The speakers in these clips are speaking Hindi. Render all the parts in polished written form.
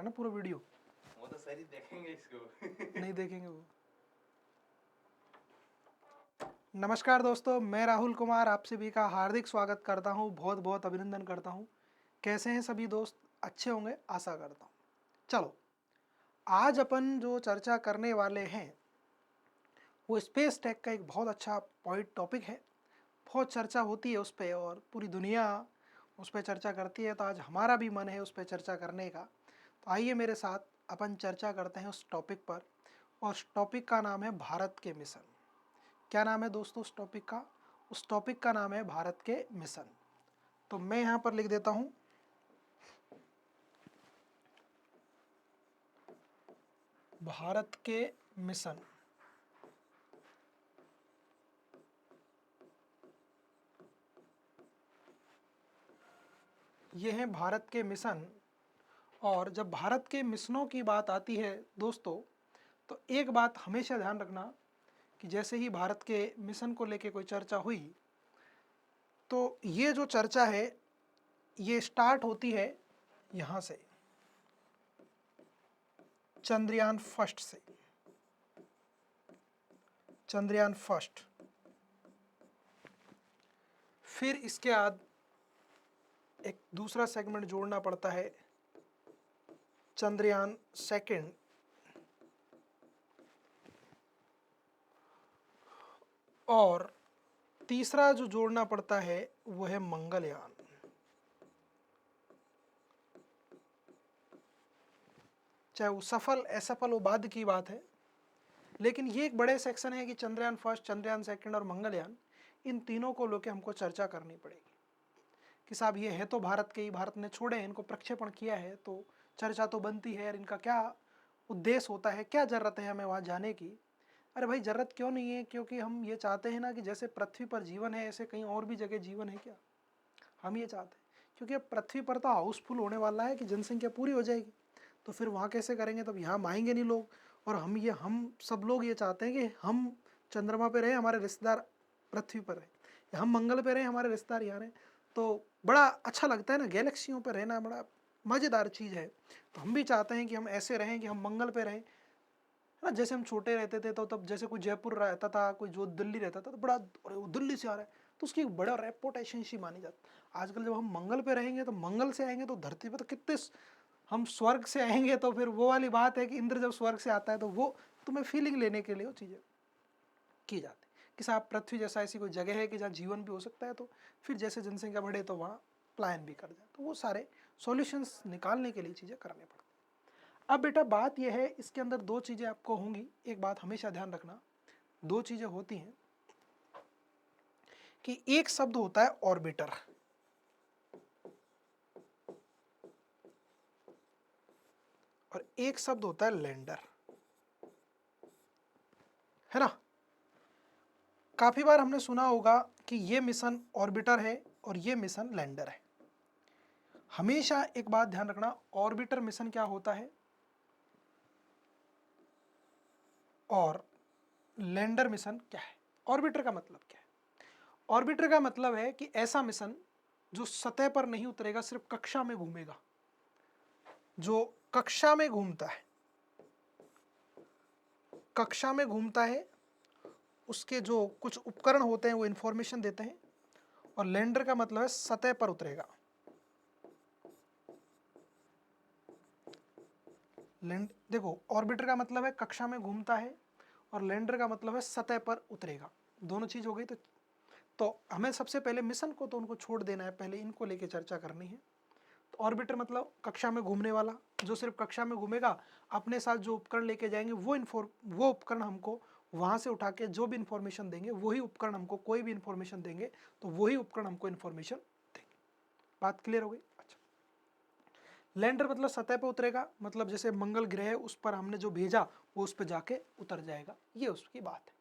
है ना पूरा वीडियो। वो तो सर ही देखेंगे इसको। नहीं देखेंगे वो। नमस्कार दोस्तों, मैं राहुल कुमार आप सभी का हार्दिक स्वागत करता हूं, बहुत बहुत अभिनंदन करता हूं। कैसे हैं सभी दोस्त? अच्छे होंगे आशा करता हूं। चलो, आज अपन जो चर्चा करने वाले हैं वो स्पेस टेक का एक बहुत अच्छा पॉइंट टॉपिक है। बहुत चर्चा होती है उस पर और पूरी दुनिया उस पर चर्चा करती है, तो आज हमारा भी मन है उस पर चर्चा करने का। तो आइए मेरे साथ अपन चर्चा करते हैं उस टॉपिक पर। और उस टॉपिक का नाम है भारत के मिशन। क्या नाम है दोस्तों उस टॉपिक का? उस टॉपिक का नाम है भारत के मिशन। तो मैं यहाँ पर लिख देता हूँ भारत के मिशन। ये हैं भारत के मिशन। और जब भारत के मिशनों की बात आती है दोस्तों, तो एक बात हमेशा ध्यान रखना कि जैसे ही भारत के मिशन को लेके कोई चर्चा हुई, तो ये जो चर्चा है ये स्टार्ट होती है यहाँ से, चंद्रयान फर्स्ट से। चंद्रयान फर्स्ट, फिर इसके बाद एक दूसरा सेगमेंट जोड़ना पड़ता है, चंद्रयान सेकंड, और तीसरा जो जोड़ना पड़ता है वो है मंगलयान। चाहे वो सफल असफल वो बाद की बात है, लेकिन ये एक बड़े सेक्शन है कि चंद्रयान फर्स्ट, चंद्रयान सेकंड और मंगलयान, इन तीनों को लेकर हमको चर्चा करनी पड़ेगी कि साहब ये है तो भारत के ही, भारत ने छोड़े हैं, इनको प्रक्षेपण किया है, तो चर्चा तो बनती है यार, इनका क्या उद्देश्य होता है, क्या ज़रूरत है हमें वहाँ जाने की। अरे भाई ज़रूरत क्यों नहीं है? क्योंकि हम ये चाहते हैं ना कि जैसे पृथ्वी पर जीवन है ऐसे कहीं और भी जगह जीवन है क्या, हम ये चाहते हैं। क्योंकि अब पृथ्वी पर तो हाउसफुल होने वाला है कि जनसंख्या पूरी हो जाएगी, तो फिर वहाँ कैसे करेंगे? तब यहाँ आएंगे नहीं लोग। और हम सब लोग ये चाहते हैं कि हम चंद्रमा पे रहे, हमारे रिश्तेदार पृथ्वी पर रहे, या हम मंगल पे रहे, हमारे रिश्तेदार यहाँ रहे। तो बड़ा अच्छा लगता है ना, गैलेक्सियों पर रहना बड़ा मज़ेदार चीज़ है। तो हम भी चाहते हैं कि हम ऐसे रहें कि हम मंगल पे रहें, है ना। जैसे हम छोटे रहते थे तो तब जैसे कोई जयपुर रहता था, कोई जो दिल्ली रहता था, तो बड़ा अरे वो दिल्ली से आ रहा है, तो उसकी बड़ा रेपुटेशन सी मानी जाती। आजकल जब हम मंगल पे रहेंगे तो मंगल से आएंगे तो धरती पर तो कितने, हम स्वर्ग से आएंगे तो फिर वो वाली बात है कि इंद्र जब स्वर्ग से आता है तो वो तुम्हें फीलिंग लेने के लिए वो चीज़ें की जाती कि साहब पृथ्वी जैसा ऐसी कोई जगह है कि जहाँ जीवन भी हो सकता है, तो फिर जैसे जनसंख्या बढ़े तो वहाँ प्लान भी कर जाए। तो वो सारे सॉल्यूशंस निकालने के लिए चीज़ें करने पड़ती। अब बेटा बात यह है, इसके अंदर दो चीज़ें आपको होंगी। एक बात हमेशा ध्यान रखना, दो चीज़ें होती हैं कि एक शब्द होता है ऑर्बिटर, और एक शब्द होता है लैंडर, है ना। काफ़ी बार हमने सुना होगा कि ये मिशन ऑर्बिटर है और ये मिशन लैंडर है। हमेशा एक बात ध्यान रखना, ऑर्बिटर मिशन क्या होता है और लैंडर मिशन क्या है। ऑर्बिटर का मतलब क्या है? ऑर्बिटर का मतलब है कि ऐसा मिशन जो सतह पर नहीं उतरेगा, सिर्फ कक्षा में घूमेगा, जो कक्षा में घूमता है, कक्षा में घूमता है, उसके जो कुछ उपकरण होते हैं वो इंफॉर्मेशन देते हैं। और लैंडर का मतलब है सतह पर उतरेगा। लैंड देखो, ऑर्बिटर का मतलब है कक्षा में घूमता है और लैंडर का मतलब है सतह पर उतरेगा। दोनों चीज हो गई। तो हमें सबसे पहले मिशन को तो उनको छोड़ देना है, पहले इनको लेके चर्चा करनी है। तो ऑर्बिटर मतलब कक्षा में घूमने वाला, जो सिर्फ कक्षा में घूमेगा। अपने साथ जो उपकरण लेके जाएंगे वो उपकरण हमको वहां से उठा के जो भी इंफॉर्मेशन देंगे वही उपकरण हमको, कोई भी इंफॉर्मेशन देंगे तो वही उपकरण हमको इंफॉर्मेशन देंगे। बात क्लियर हो गई? अच्छा। लैंडर मतलब सतह पर उतरेगा, मतलब जैसे मंगल ग्रह है उस पर हमने जो भेजा वो उस पर जाके उतर जाएगा, ये उसकी बात है।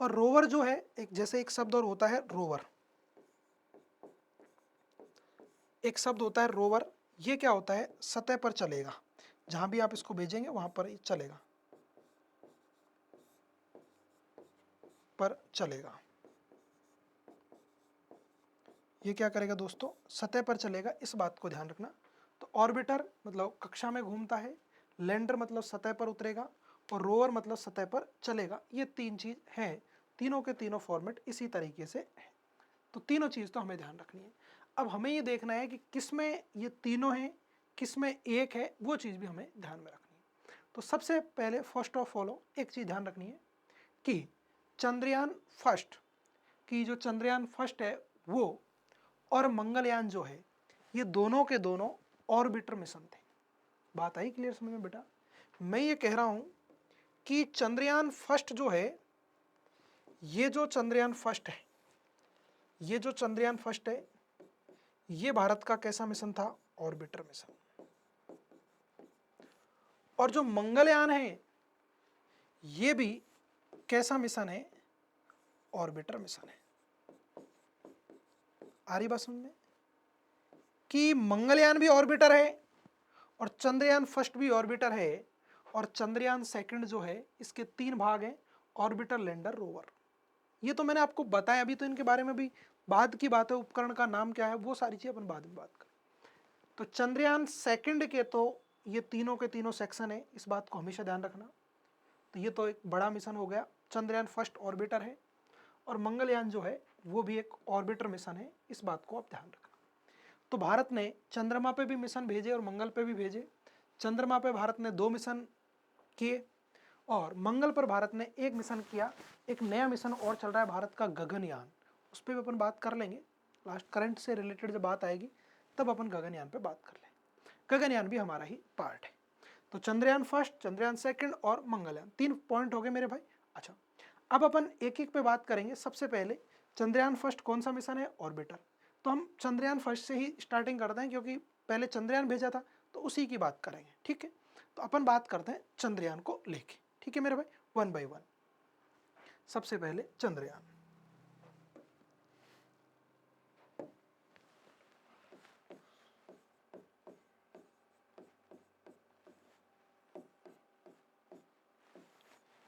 और रोवर जो है, एक जैसे एक शब्द और होता है रोवर, एक शब्द होता है रोवर। ये क्या होता है? सतह पर चलेगा, जहां भी आप इसको भेजेंगे वहां पर ही चलेगा, पर चलेगा। ये क्या करेगा दोस्तों? सतह पर चलेगा, इस बात को ध्यान रखना। तो ऑर्बिटर मतलब कक्षा में घूमता है, लैंडर मतलब सतह पर उतरेगा, और रोवर मतलब सतह पर चलेगा। ये तीन चीज है, तीनों के तीनों फॉर्मेट इसी तरीके से है। तो तीनों चीज तो हमें ध्यान रखनी है। अब हमें ये देखना है कि किसमें ये तीनों हैं, किसमें एक है, वो चीज भी हमें ध्यान में रखनी है। तो सबसे पहले फर्स्ट ऑफ ऑल एक चीज ध्यान रखनी है कि चंद्रयान फर्स्ट की जो चंद्रयान फर्स्ट है वो और मंगलयान जो है ये दोनों के दोनों ऑर्बिटर मिशन थे। बात आई क्लियर समझ में बेटा? मैं ये कह रहा हूं कि चंद्रयान फर्स्ट जो है, ये जो चंद्रयान फर्स्ट है, ये जो चंद्रयान फर्स्ट है, ये भारत का कैसा मिशन था? Orbiter mission. और जो मंगलयान है ये भी कैसा मिशन है? ऑर्बिटर मिशन है। आ रही बात समझ में कि मंगलयान भी ऑर्बिटर है और चंद्रयान फर्स्ट भी ऑर्बिटर है, और चंद्रयान सेकंड जो है इसके तीन भाग हैं, ऑर्बिटर, लैंडर, रोवर। ये तो मैंने आपको बताया, अभी तो इनके बारे में भी बाद की बात है, उपकरण का नाम क्या है वो सारी चीज अपन बाद में बात करें। तो चंद्रयान सेकंड के तो ये तीनों के तीनों सेक्शन है, इस बात को हमेशा ध्यान रखना। तो ये तो एक बड़ा मिशन हो गया। चंद्रयान फर्स्ट ऑर्बिटर है और मंगलयान जो है वो भी एक ऑर्बिटर मिशन है, इस बात को आप ध्यान रखना। तो भारत ने चंद्रमा पे भी मिशन भेजे और मंगल पे भी भेजे। चंद्रमा पे भारत ने 2 मिशन किए और मंगल पर भारत ने 1 मिशन किया। एक नया मिशन और चल रहा है भारत का, गगनयान, उस पर भी अपन बात कर लेंगे। लास्ट करंट से रिलेटेड जब बात आएगी तब अपन गगनयान पे बात कर लेंगे। गगनयान भी हमारा ही पार्ट है। तो चंद्रयान फर्स्ट, चंद्रयान सेकंड और मंगलयान, 3 पॉइंट हो गए मेरे भाई। अच्छा, अब अपन एक एक पे बात करेंगे। सबसे पहले चंद्रयान फर्स्ट कौन सा मिशन है? ऑर्बिटर। तो हम चंद्रयान फर्स्ट से ही स्टार्टिंग करते हैं क्योंकि पहले चंद्रयान भेजा था, तो उसी की बात करेंगे, ठीक है। तो अपन बात करते हैं चंद्रयान को लेके, ठीक है मेरे भाई, 1 बाय 1। सबसे पहले चंद्रयान।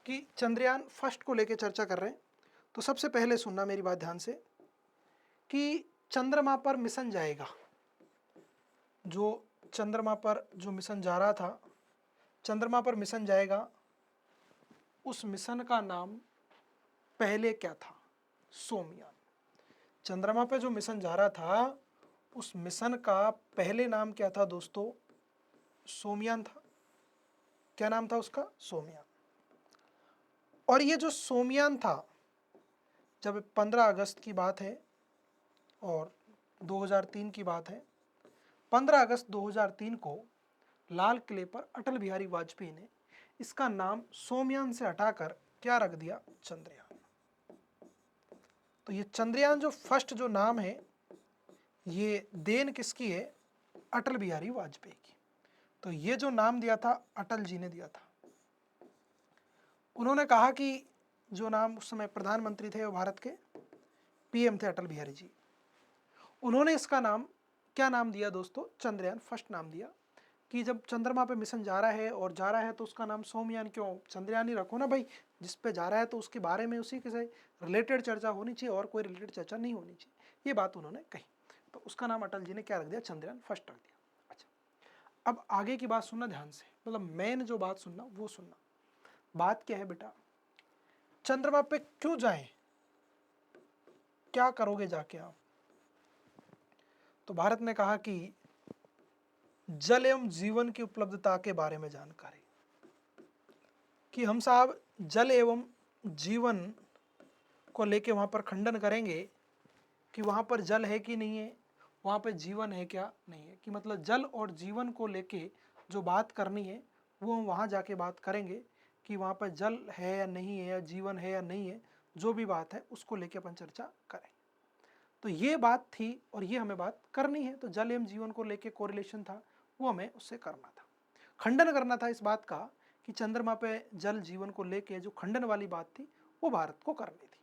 कि चंद्रयान फर्स्ट को लेके चर्चा कर रहे हैं। तो सबसे पहले सुनना मेरी बात ध्यान से कि चंद्रमा पर मिशन जाएगा, जो चंद्रमा पर जो मिशन जा रहा था, चंद्रमा पर मिशन जाएगा, उस मिशन का नाम पहले क्या था? सोमयान। चंद्रमा पे जो मिशन जा रहा था उस मिशन का पहले नाम क्या था दोस्तों? सोमयान था। क्या नाम था उसका? सोमयान। और ये जो सोमयान था, जब 15 अगस्त की बात है और 2003 की बात है, 15 अगस्त 2003 को लाल किले पर अटल बिहारी वाजपेयी ने इसका नाम सोमयान से हटाकर क्या रख दिया? चंद्रयान। तो ये चंद्रयान जो फर्स्ट जो नाम है, ये देन किसकी है? अटल बिहारी वाजपेयी की। तो ये जो नाम दिया था अटल जी ने दिया था। उन्होंने कहा कि जो नाम उस समय प्रधानमंत्री थे वो भारत के पीएम थे अटल बिहारी जी, उन्होंने इसका नाम क्या नाम दिया दोस्तों? चंद्रयान फर्स्ट नाम दिया। कि जब चंद्रमा पे मिशन जा रहा है और जा रहा है तो उसका नाम सोमयान क्यों? चंद्रयान ही रखो ना भाई, जिस पे जा रहा है तो उसके बारे में उसी के से रिलेटेड चर्चा होनी चाहिए और कोई रिलेटेड चर्चा नहीं होनी चाहिए, ये बात उन्होंने कही। तो उसका नाम अटल जी ने क्या रख दिया? चंद्रयान फर्स्ट रख दिया। अच्छा, अब आगे की बात सुनना ध्यान से, मतलब मेन जो बात सुनना वो सुनना। बात क्या है बेटा? चंद्रमा पे क्यों जाएं? क्या करोगे जाके आप? तो भारत ने कहा कि जल एवं जीवन की उपलब्धता के बारे में जानकारी, कि हम साहब जल एवं जीवन को लेके वहाँ पर खंडन करेंगे कि वहाँ पर जल है कि नहीं है, वहाँ पे जीवन है क्या नहीं है, कि मतलब जल और जीवन को लेके जो बात करनी है वो हम वहाँ जाके बात करेंगे कि वहाँ पर जल है या नहीं है, या जीवन है या नहीं है, जो भी बात है उसको लेके अपन चर्चा करें। तो ये बात थी और ये हमें बात करनी है। तो जल एवं जीवन को लेके कोरिलेशन था, वो हमें उससे करना था, खंडन करना था इस बात का कि चंद्रमा पे जल जीवन को लेके जो खंडन वाली बात थी वो भारत को करनी थी।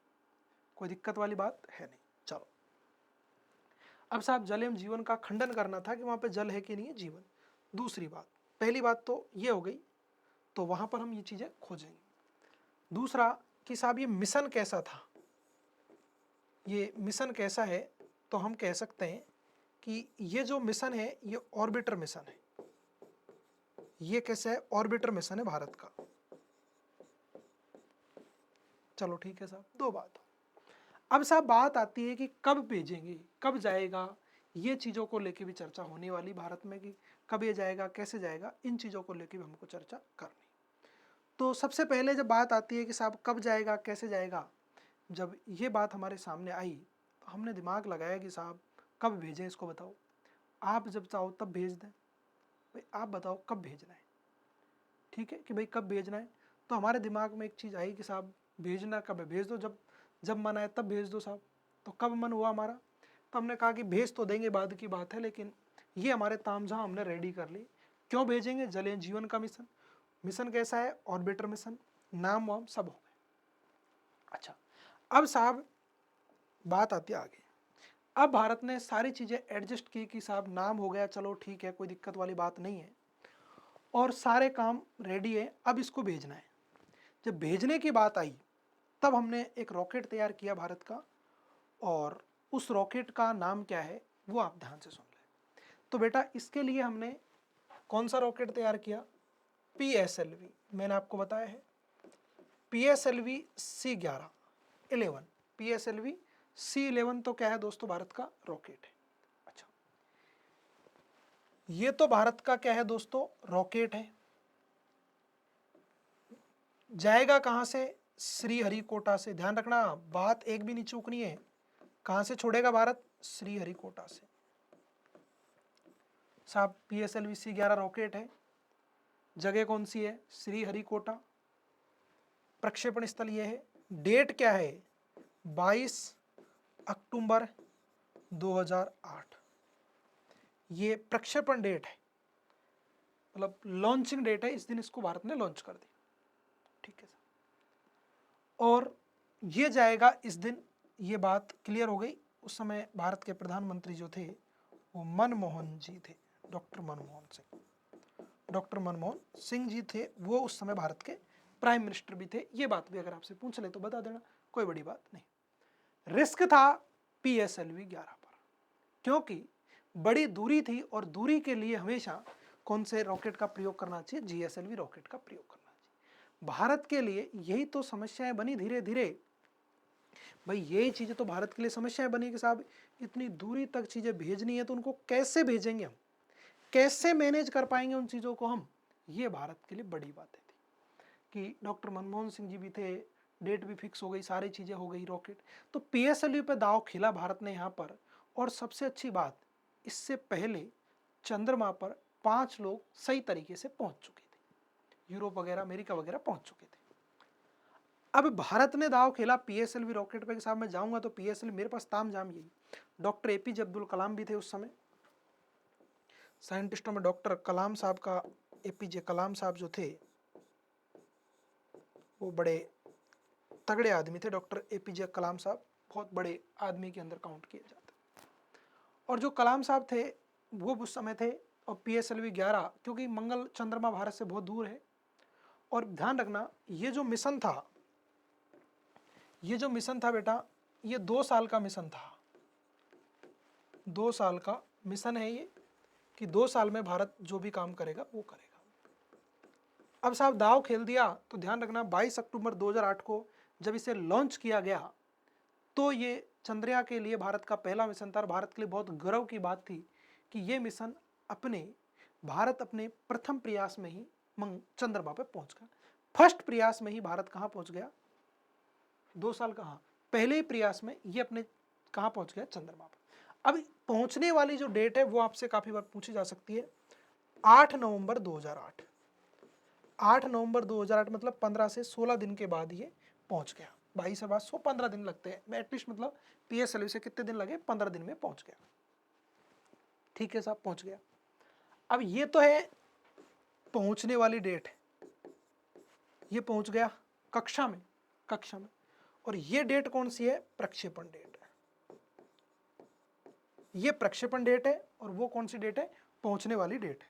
कोई दिक्कत वाली बात है नहीं। चलो, अब साहब जल एवं जीवन का खंडन करना था कि वहाँ पे जल है कि नहीं है, जीवन। दूसरी बात, पहली बात तो ये हो गई, तो वहाँ पर हम ये चीज़ें खोजेंगे। दूसरा कि साहब ये मिशन कैसा था, ये मिशन कैसा है? तो हम कह सकते हैं कि ये जो मिशन है ये ऑर्बिटर मिशन है। ये कैसा है? ऑर्बिटर मिशन है भारत का। चलो ठीक है साहब, दो बात। अब साहब बात आती है कि कब भेजेंगे, कब जाएगा, ये चीज़ों को लेके भी चर्चा होने वाली भारत में कि कब ये जाएगा, कैसे जाएगा, इन चीज़ों को लेके भी हमको चर्चा करनी। तो सबसे पहले जब बात आती है कि साहब कब जाएगा, कैसे जाएगा, जब ये बात हमारे सामने आई तो हमने दिमाग लगाया कि साहब कब भेजें, इसको बताओ। आप जब चाहो तब भेज दें, भाई आप बताओ कब भेजना है। ठीक है कि भाई कब भेजना है, तो हमारे दिमाग में एक चीज़ आई कि साहब भेजना कब है, भेज दो, जब जब मन आए तब भेज दो साहब। तो कब मन हुआ हमारा, तो हमने कहा कि भेज तो देंगे, बाद की बात है, लेकिन ये हमारे तामझाम हमने रेडी कर ली। क्यों भेजेंगे? जल जीवन का मिशन। मिशन कैसा है? Orbiter mission. नाम वाम सब हो गए। अच्छा, अब साहब बात आती है आगे। अब भारत ने सारी चीज़ें एडजस्ट की कि साहब नाम हो गया, चलो ठीक है, कोई दिक्कत वाली बात नहीं है, और सारे काम रेडी है, अब इसको भेजना है। जब भेजने की बात आई तब हमने एक रॉकेट तैयार किया भारत का, और उस रॉकेट का नाम क्या है वो आप ध्यान से सुन लें। तो बेटा इसके लिए हमने कौन सा रॉकेट तैयार किया? PSLV, मैंने आपको बताया है PSLV C11 11। PSLV C11 तो क्या है दोस्तों? भारत का रॉकेट है। अच्छा, ये तो भारत का क्या है दोस्तों? रॉकेट है। जाएगा कहां से? श्रीहरिकोटा से। ध्यान रखना, बात एक भी नहीं चूकनी है। कहां से छोड़ेगा भारत? श्रीहरिकोटा से। साहब PSLV C11 रॉकेट है, जगह कौन सी है? श्रीहरिकोटा। प्रक्षेपण स्थल ये है। डेट क्या है? 22 अक्टूबर 2008। ये प्रक्षेपण डेट है, मतलब लॉन्चिंग डेट है, इस दिन इसको भारत ने लॉन्च कर दिया। ठीक है सर, और ये जाएगा इस दिन, ये बात क्लियर हो गई। उस समय भारत के प्रधानमंत्री जो थे वो मनमोहन जी थे, डॉक्टर मनमोहन सिंह। डॉक्टर मनमोहन सिंह जी थे, वो उस समय भारत के प्राइम मिनिस्टर भी थे। ये बात भी अगर आपसे पूछ ले तो बता देना, कोई बड़ी बात नहीं। रिस्क था PSLV 11 पर, क्योंकि बड़ी दूरी थी, और दूरी के लिए हमेशा कौन से रॉकेट का प्रयोग करना चाहिए? GSLV रॉकेट का प्रयोग करना चाहिए। भारत के लिए यही तो समस्याएं बनी धीरे धीरे। भाई यही चीज़ें तो भारत के लिए समस्याएं बनी कि साहब इतनी दूरी तक चीज़ें भेजनी है, तो उनको कैसे भेजेंगे हम, कैसे मैनेज कर पाएंगे उन चीज़ों को हम। ये भारत के लिए बड़ी बातें थी कि डॉक्टर मनमोहन सिंह जी भी थे, डेट भी फिक्स हो गई, सारी चीज़ें हो गई, रॉकेट। तो PSLV पे दाव खेला भारत ने यहाँ पर। और सबसे अच्छी बात, इससे पहले चंद्रमा पर 5 लोग सही तरीके से पहुंच चुके थे, यूरोप वगैरह, अमेरिका वगैरह पहुंच चुके थे। अब भारत ने दाव खेला PSLV रॉकेट पे कि साहब मैं जाऊंगा तो PSLV, मेरे पास तामझाम यही। डॉक्टर APJ अब्दुल कलाम भी थे उस समय। साइंटिस्टों में डॉक्टर कलाम साहब का, APJ कलाम साहब जो थे वो बड़े तगड़े आदमी थे। डॉक्टर APJ कलाम साहब बहुत बड़े आदमी के अंदर काउंट किए जाते। और जो कलाम साहब थे वो उस समय थे, और PSLV 11 क्योंकि मंगल चंद्रमा भारत से बहुत दूर है। और ध्यान रखना, ये जो मिशन था, ये जो मिशन था बेटा, ये 2 साल का मिशन था। 2 साल का मिशन है ये, कि 2 साल में भारत जो भी काम करेगा वो करेगा। अब साहब दाव खेल दिया, तो ध्यान रखना 22 अक्टूबर 2008 को जब इसे लॉन्च किया गया, तो ये चंद्रयान के लिए भारत का पहला मिशन था। और भारत के लिए बहुत गर्व की बात थी कि ये मिशन भारत अपने प्रथम प्रयास में ही चंद्रमा पर पहुंच गया। फर्स्ट प्रयास में ही भारत कहाँ पहुंच गया? 2 साल कहाँ, पहले ही प्रयास में ये अपने कहाँ पहुंच गया? चंद्रमा पर। अब पहुंचने वाली जो डेट है वो आपसे काफी बार पूछी जा सकती है। 8 नवंबर 2008। 8 नवंबर 2008 मतलब 15 से 16 दिन के बाद ये पहुंच गया। 22 से बाद 15 दिन लगते हैं एटलीस्ट, मतलब PSLV से कितने दिन लगे? 15 दिन में पहुंच गया। ठीक है साहब, पहुंच गया। अब ये तो है पहुंचने वाली डेट, ये पहुंच गया कक्षा में, कक्षा में। और ये डेट कौन सी है? प्रक्षेपण डेट है। ये प्रक्षेपण डेट है, और वो कौन सी डेट है? पहुंचने वाली डेट है।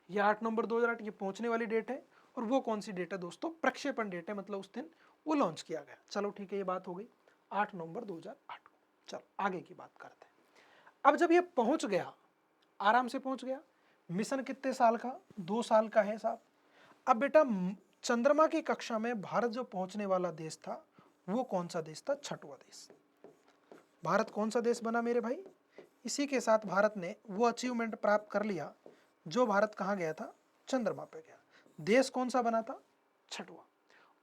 ये 8 नवंबर 2008 ये पहुंचने वाली डेट है, और वो कौन सी डेट है दोस्तों? प्रक्षेपण डेट है, मतलब उस दिन वो लॉन्च किया गया। चलो ठीक है, ये बात हो गई। 8 नवंबर 2008 को। चलो आगे की बात करते हैं। अब जब ये पहुंच गया, आराम से पहुंच गया, मिशन कितने साल का, 2 साल का है साहब। अब बेटा चंद्रमा की कक्षा में भारत जो पहुंचने वाला देश था वो कौन सा देश था, छठवां देश। भारत कौन सा देश बना मेरे भाई, इसी के साथ भारत ने वो अचीवमेंट प्राप्त कर लिया जो भारत कहाँ गया था, चंद्रमा पे गया। देश कौन सा बना था, छठवां।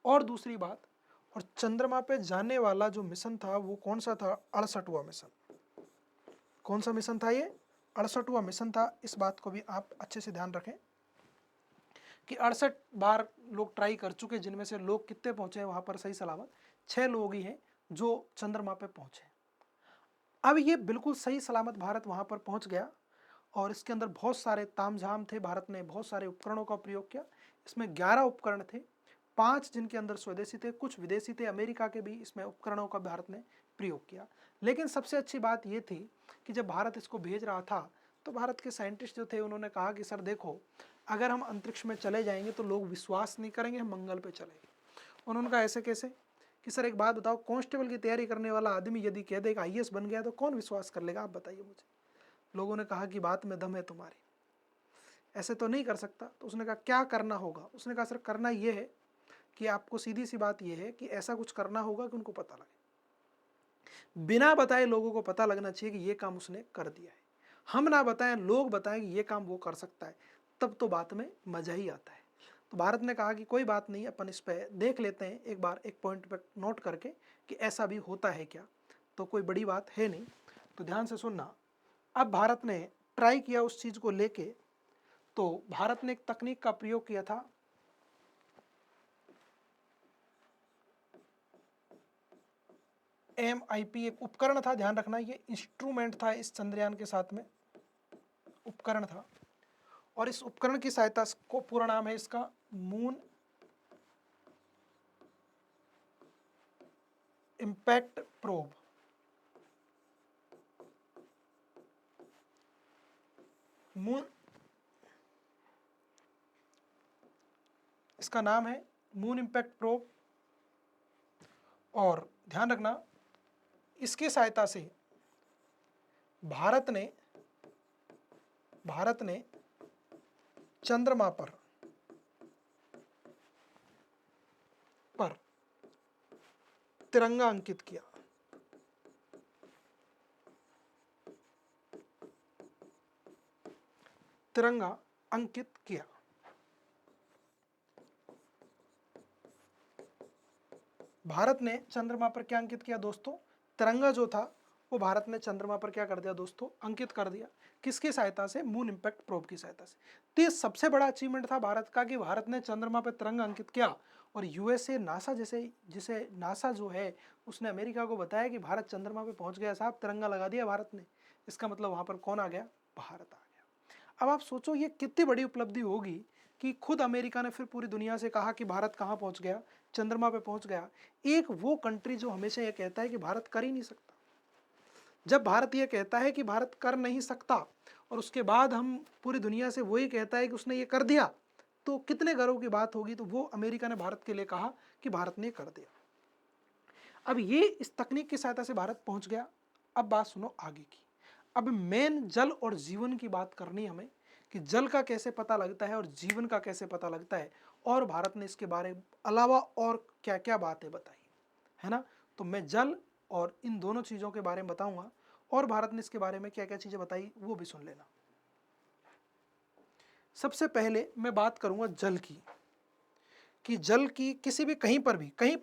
और दूसरी बात, और चंद्रमा पे जाने वाला जो मिशन था वो कौन सा था, 68वां मिशन। कौन सा मिशन था ये, 68वां मिशन था। इस बात को भी आप अच्छे से ध्यान रखें कि 68 बार लोग ट्राई कर चुके, जिनमें से लोग कितने पहुंचे हैं वहां पर सही सलामत, 6 लोग ही हैं जो चंद्रमा पे पहुंचे। अब ये बिल्कुल सही सलामत भारत वहां पर पहुंच गया और इसके अंदर बहुत सारे तामझाम थे, भारत ने बहुत सारे उपकरणों का प्रयोग किया। इसमें 11 उपकरण थे, 5 जिनके अंदर स्वदेशी थे, कुछ विदेशी थे, अमेरिका के भी इसमें उपकरणों का भारत ने प्रयोग किया। लेकिन सबसे अच्छी बात ये थी कि जब भारत इसको भेज रहा था तो भारत के साइंटिस्ट जो थे उन्होंने कहा कि सर देखो, अगर हम अंतरिक्ष में चले जाएंगे तो लोग विश्वास नहीं करेंगे हम मंगल पे चलेंगे। उन्होंने कहा ऐसे कैसे, कि सर एक बात बताओ, कांस्टेबल की तैयारी करने वाला आदमी यदि कह देगा आईएएस बन गया तो कौन विश्वास कर लेगा, आप बताइए मुझे। लोगों ने कहा कि बात में दम है तुम्हारी, ऐसे तो नहीं कर सकता। तो उसने कहा क्या करना होगा, उसने कहा सर करना ये है कि आपको सीधी सी बात ये है कि ऐसा कुछ करना होगा कि उनको पता लगे, बिना बताए लोगों को पता लगना चाहिए कि ये काम उसने कर दिया है। हम ना बताएं, लोग बताएं कि ये काम वो कर सकता है, तब तो बात में मजा ही आता है। तो भारत ने कहा कि कोई बात नहीं, अपन इस पर देख लेते हैं एक बार, एक पॉइंट पे नोट करके कि ऐसा भी होता है क्या, तो कोई बड़ी बात है नहीं। तो ध्यान से सुनना। अब भारत ने ट्राई किया उस चीज़ को लेके, तो भारत ने एक तकनीक का प्रयोग किया था, MIP एक उपकरण था, ध्यान रखना ये इंस्ट्रूमेंट था इस चंद्रयान के साथ में, उपकरण था। और इस उपकरण की सहायता को, पूरा नाम है इसका मून इंपैक्ट प्रोब। मून, इसका नाम है मून इंपैक्ट प्रोब। और ध्यान रखना इसकी सहायता से भारत ने चंद्रमा पर तिरंगा अंकित किया। तिरंगा अंकित किया। भारत ने चंद्रमा पर क्या अंकित किया दोस्तों, तिरंगा जो था वो भारत ने चंद्रमा पर क्या कर दिया दोस्तों, अंकित कर दिया। किसकी सहायता से, मून इंपैक्ट प्रोब की सहायता से। तो ये सबसे बड़ा अचीवमेंट था भारत का कि भारत ने चंद्रमा पर तिरंगा अंकित किया। और यूएसए नासा जिसे नासा जो है उसने अमेरिका को बताया कि भारत चंद्रमा पर पहुंच गया साहब, तिरंगा लगा दिया भारत ने। इसका मतलब वहां पर कौन आ गया, भारत आ गया। अब आप सोचो ये कितनी बड़ी उपलब्धि होगी कि खुद अमेरिका ने फिर पूरी दुनिया से कहा कि भारत कहाँ पहुंच गया, चंद्रमा पे पहुंच गया। एक वो कंट्री जो हमेशा ये कहता है कि भारत कर ही नहीं सकता, जब भारत ये कहता है कि भारत कर नहीं सकता और उसके बाद हम पूरी दुनिया से वही कहता है कि उसने ये कर दिया, तो कितने गर्व की बात होगी। तो वो अमेरिका ने भारत के लिए कहा कि भारत ने कर दिया। अब ये इस तकनीक की सहायता से भारत पहुंच गया। अब बात सुनो आगे की। अब मेन जल और जीवन की बात करनी हमें, कि जल का कैसे पता लगता है और जीवन का कैसे पता लगता है, और भारत ने इसके बारे अलावा और क्या क्या बातें बताई है ना। तो मैं जल और इन दोनों चीज़ों के बारे में बताऊंगा, और भारत ने इसके बारे में क्या क्या चीज़ें बताई वो भी सुन लेना। सबसे पहले मैं बात करूंगा जल की, कि जल की किसी भी कहीं पर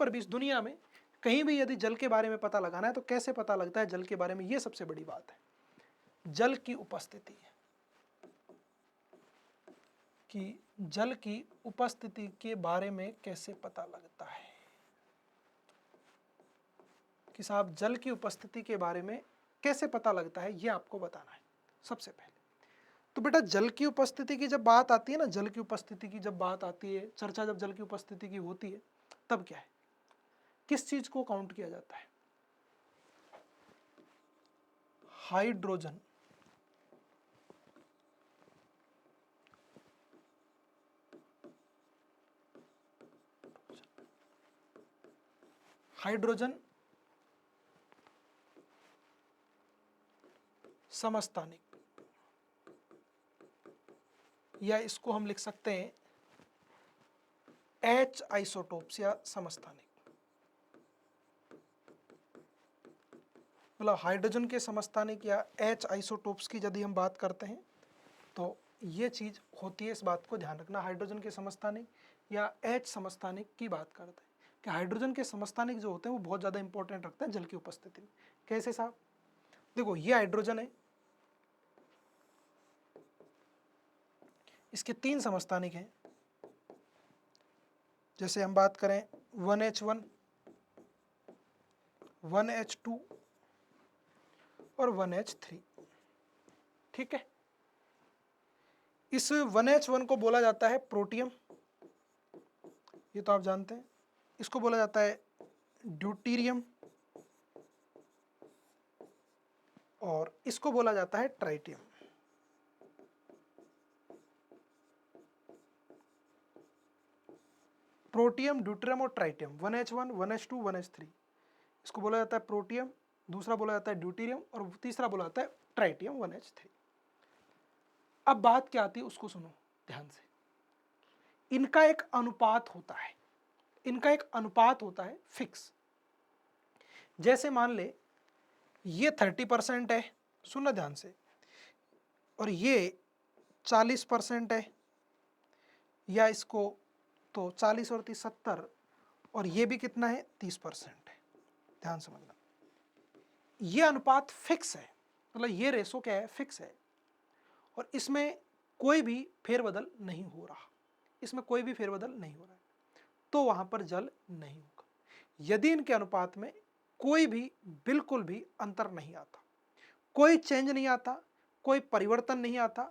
भी इस दुनिया में कहीं भी यदि जल के बारे में पता लगाना है तो कैसे पता लगता है जल के बारे में, ये सबसे बड़ी बात है। जल की उपस्थिति है, कि जल की उपस्थिति के बारे में कैसे पता लगता है, कि साहब जल की उपस्थिति के बारे में कैसे पता लगता है, ये आपको बताना है सबसे पहले। तो बेटा जल की उपस्थिति की जब बात आती है ना, जल की उपस्थिति की जब बात आती है, चर्चा जब जल की उपस्थिति की होती है, तब क्या है, किस चीज को काउंट किया जाता है, हाइड्रोजन, हाइड्रोजन समस्थानिक, या इसको हम लिख सकते हैं H आइसोटोप्स या समस्थानिक। मतलब हाइड्रोजन के समस्थानिक या H आइसोटोप्स की यदि हम बात करते हैं तो ये चीज होती है, इस बात को ध्यान रखना। हाइड्रोजन के समस्थानिक या H समस्थानिक की बात करते हैं कि हाइड्रोजन के समस्थानिक जो होते हैं वो बहुत ज़्यादा इंपॉर्टेंट रखते हैं जल की उपस्थिति में। कैसे साहब? देखो ये हाइड्रोजन है, इसके 3 समस्थानिक हैं। जैसे हम बात करें 1H1, 1H2 और 1H3, ठीक है। इस 1H1 को बोला जाता है प्रोटियम, ये तो आप जानते हैं। इसको बोला जाता है ड्यूटीरियम और इसको बोला जाता है ट्राइटियम। प्रोटियम, ड्यूटेरियम और ट्राइटियम, 1H1, 1H2, 1H3, इसको बोला जाता है प्रोटियम, दूसरा बोला जाता है ड्यूटेरियम और तीसरा बोला जाता है ट्राइटियम 1H3। अब बात क्या आती है उसको सुनो ध्यान से। इनका एक अनुपात होता है, इनका एक अनुपात होता है फिक्स। जैसे मान ले ये 30% है, सुनना ध्यान से, और ये 40% है, या इसको तो 40 और 30 70, और ये भी कितना है 30% है। ध्यान समझना, ये अनुपात फिक्स है, मतलब ये रेशो क्या है, फिक्स है, और इसमें कोई भी फेरबदल नहीं हो रहा, इसमें कोई भी फेरबदल नहीं हो रहा है, तो वहां पर जल नहीं होगा। यदि इनके अनुपात में कोई भी बिल्कुल भी अंतर नहीं आता, कोई चेंज नहीं आता, कोई परिवर्तन नहीं आता,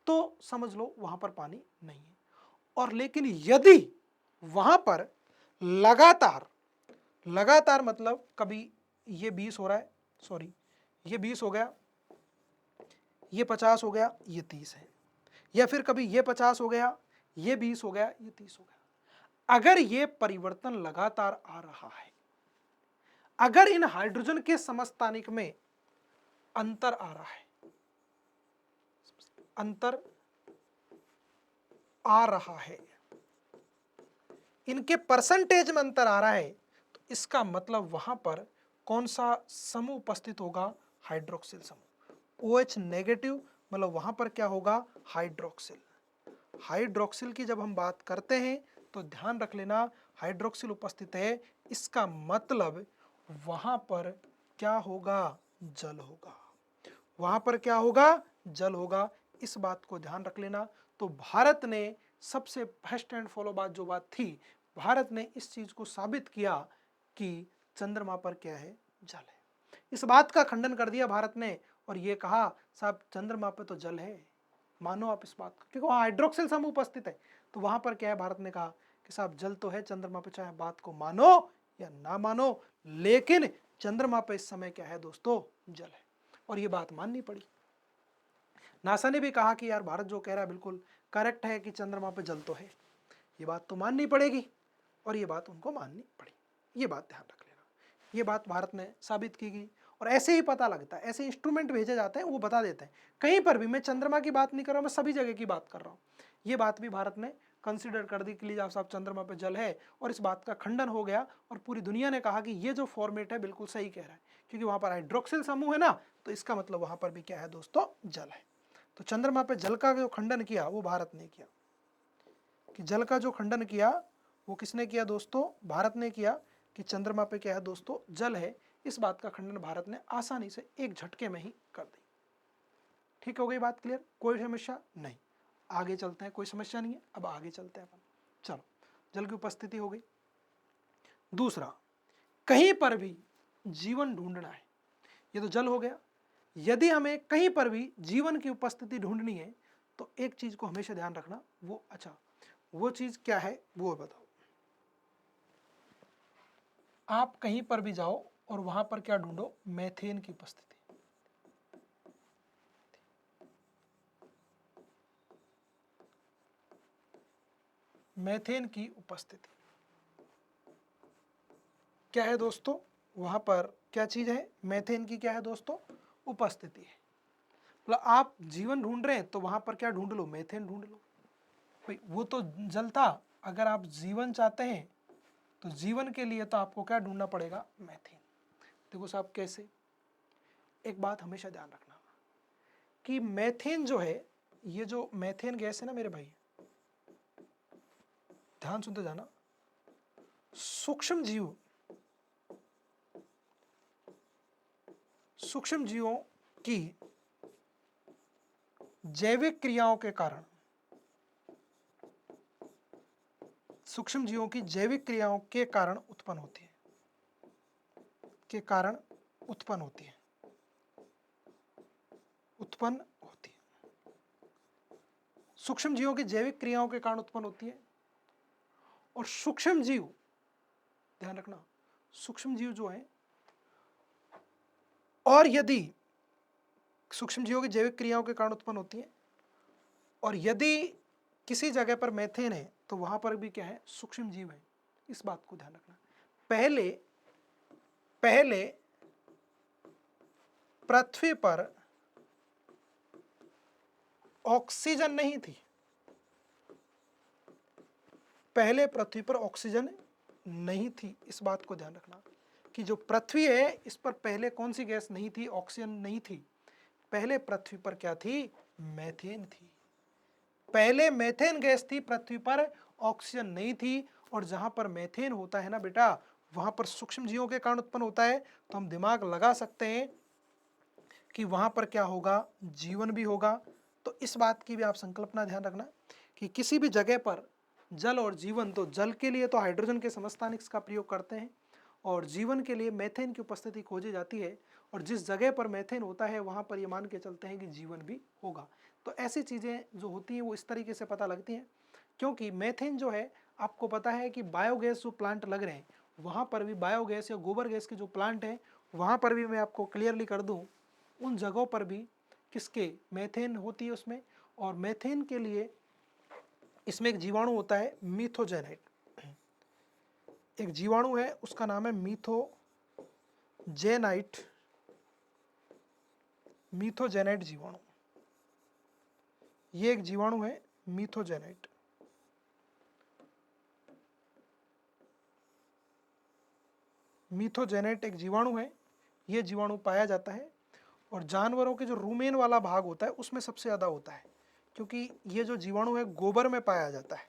तो समझ लो वहां पर पानी नहीं है। और लेकिन यदि वहां पर लगातार लगातार मतलब कभी ये 20 हो रहा है, सॉरी ये 20 हो गया, ये 50 हो गया, ये 30 है, या फिर कभी ये 50 हो गया, ये 20 हो गया, ये 30 हो गया, अगर ये परिवर्तन लगातार आ रहा है, अगर इन हाइड्रोजन के समस्थानिक में अंतर आ रहा है, अंतर आ रहा है, इनके परसेंटेज में अंतर आ रहा है, तो इसका मतलब वहां पर कौन सा समूह उपस्थित होगा, हाइड्रोक्सिल समूह। OH नेगेटिव, मतलब वहां पर क्या होगा, हाइड्रोक्सिल। हाइड्रोक्सिल की जब हम बात करते हैं तो ध्यान रख लेना, हाइड्रोक्सिल उपस्थित है, इसका मतलब वहां पर क्या होगा, जल होगा। वहां पर क्या होगा, जल होगा। इस बात को ध्यान रख लेना। तो भारत ने सबसे फर्स्ट एंड फॉलो बात जो बात थी, भारत ने इस चीज को साबित किया कि चंद्रमा पर क्या है, जल है। इस बात का खंडन कर दिया भारत ने और ये कहा साहब चंद्रमा पर तो जल है, मानो आप इस बात को, क्योंकि वहां हाइड्रोक्सिल समूह उपस्थित है। तो वहां पर क्या है, भारत ने कहा कि साहब जल तो है चंद्रमा पर, चाहे बात को मानो या ना मानो, लेकिन चंद्रमा पर इस समय क्या है दोस्तों, जल है। और ये बात माननी पड़ी। नासा ने भी कहा कि यार भारत जो कह रहा है बिल्कुल करेक्ट है कि चंद्रमा पर जल तो है, ये बात तो माननी पड़ेगी, और ये बात उनको माननी पड़ी। ये बात ध्यान रख लेना, ये बात भारत ने साबित की गई। और ऐसे ही पता लगता है, ऐसे इंस्ट्रूमेंट भेजे जाते हैं, वो बता देते हैं। कहीं पर भी, मैं चंद्रमा की बात नहीं कर रहा हूँ, मैं सभी जगह की बात कर रहा हूँ। ये बात भी भारत ने कंसिडर कर दी कि लीजिए साहब चंद्रमा पर जल है, और इस बात का खंडन हो गया और पूरी दुनिया ने कहा कि ये जो फॉर्मेट है बिल्कुल सही कह रहा है, क्योंकि वहां पर हाइड्रोक्सिल समूह है ना, तो इसका मतलब वहां पर भी क्या है दोस्तों, जल है। तो चंद्रमा पर जल का जो खंडन किया वो भारत ने किया। कि जल का जो खंडन किया वो किसने किया दोस्तों, भारत ने किया, कि चंद्रमा पे क्या है दोस्तों, जल है। इस बात का खंडन भारत ने आसानी से एक झटके में ही कर दी। ठीक हो गई बात क्लियर, कोई समस्या नहीं। आगे चलते हैं, कोई समस्या नहीं है, अब आगे चलते हैं अपन। चलो, जल की उपस्थिति हो गई। दूसरा, कहीं पर भी जीवन ढूंढना है, ये तो जल हो गया। यदि हमें कहीं पर भी जीवन की उपस्थिति ढूंढनी है तो एक चीज को हमेशा ध्यान रखना, वो अच्छा वो चीज क्या है वो बताओ। आप कहीं पर भी जाओ और वहां पर क्या ढूंढो, मेथेन की उपस्थिति। मेथेन की उपस्थिति क्या है दोस्तों, वहां पर क्या चीज है, मेथेन की क्या है दोस्तों, उपस्थिति है। मतलब आप जीवन ढूंढ रहे हैं तो वहां पर क्या ढूंढ लो, मेथेन ढूंढ लो भाई, वो तो जलता। अगर आप जीवन चाहते हैं तो जीवन के लिए तो आपको क्या ढूंढना पड़ेगा, मेथेन। देखो साहब कैसे, एक बात हमेशा ध्यान रखना कि मेथेन जो है, ये जो मेथेन गैस है ना मेरे भाई, ध्यान सुनते जाना, सूक्ष्म जीव, सूक्ष्म जीवों की जैविक क्रियाओं के कारण, सूक्ष्म जीवों की जैविक क्रियाओं के कारण उत्पन्न होती है, के कारण उत्पन्न होती है, उत्पन्न होती है। सूक्ष्म जीवों की जैविक क्रियाओं के कारण उत्पन्न होती है। और सूक्ष्म जीव, ध्यान रखना, सूक्ष्म जीव जो है, और यदि सूक्ष्म जीवों की जैविक क्रियाओं के कारण उत्पन्न होती है, और यदि किसी जगह पर मेथेन है तो वहां पर भी क्या है, सूक्ष्म जीव है। इस बात को ध्यान रखना। पहले पहले पृथ्वी पर ऑक्सीजन नहीं थी, पहले पृथ्वी पर ऑक्सीजन नहीं थी। इस बात को ध्यान रखना कि जो पृथ्वी है इस पर पहले कौन सी गैस नहीं थी, ऑक्सीजन नहीं थी। पहले पृथ्वी पर क्या थी, मेथेन थी। पहले मेथेन गैस थी पृथ्वी पर, ऑक्सीजन नहीं थी। और जहां पर मेथेन होता है ना बेटा, वहां पर सूक्ष्म जीवों के कारण उत्पन्न होता है। तो हम दिमाग लगा सकते हैं कि वहां पर क्या होगा, जीवन भी होगा। तो इस बात की भी आप संकल्पना ध्यान रखना कि किसी भी जगह पर जल और जीवन, तो जल के लिए तो हाइड्रोजन के समस्थानिक का प्रयोग करते हैं, और जीवन के लिए मेथेन की उपस्थिति खोजी जाती है। और जिस जगह पर मेथेन होता है वहां पर ये मान के चलते हैं कि जीवन भी होगा। तो ऐसी चीज़ें जो होती हैं वो इस तरीके से पता लगती हैं, क्योंकि मेथेन जो है, आपको पता है कि बायोगैस जो प्लांट लग रहे हैं वहाँ पर भी, बायोगैस या गोबर गैस के जो प्लांट हैं वहाँ पर भी, मैं आपको क्लियरली कर दूँ, उन जगहों पर भी किसके, मेथेन होती है उसमें। और मेथेन के लिए इसमें एक जीवाणु होता है मीथोजेनाइट, एक जीवाणु है उसका नाम है मीथोजेनाइट, मीथोजेनाइट जीवाणु। ये एक जीवाणु है मीथोजेनाइट। मीथोजेनाइट एक जीवाणु है, ये जीवाणु पाया जाता है। और जानवरों के जो रूमेन वाला भाग होता है उसमें सबसे ज़्यादा होता है, क्योंकि ये जो जीवाणु है गोबर में पाया जाता है।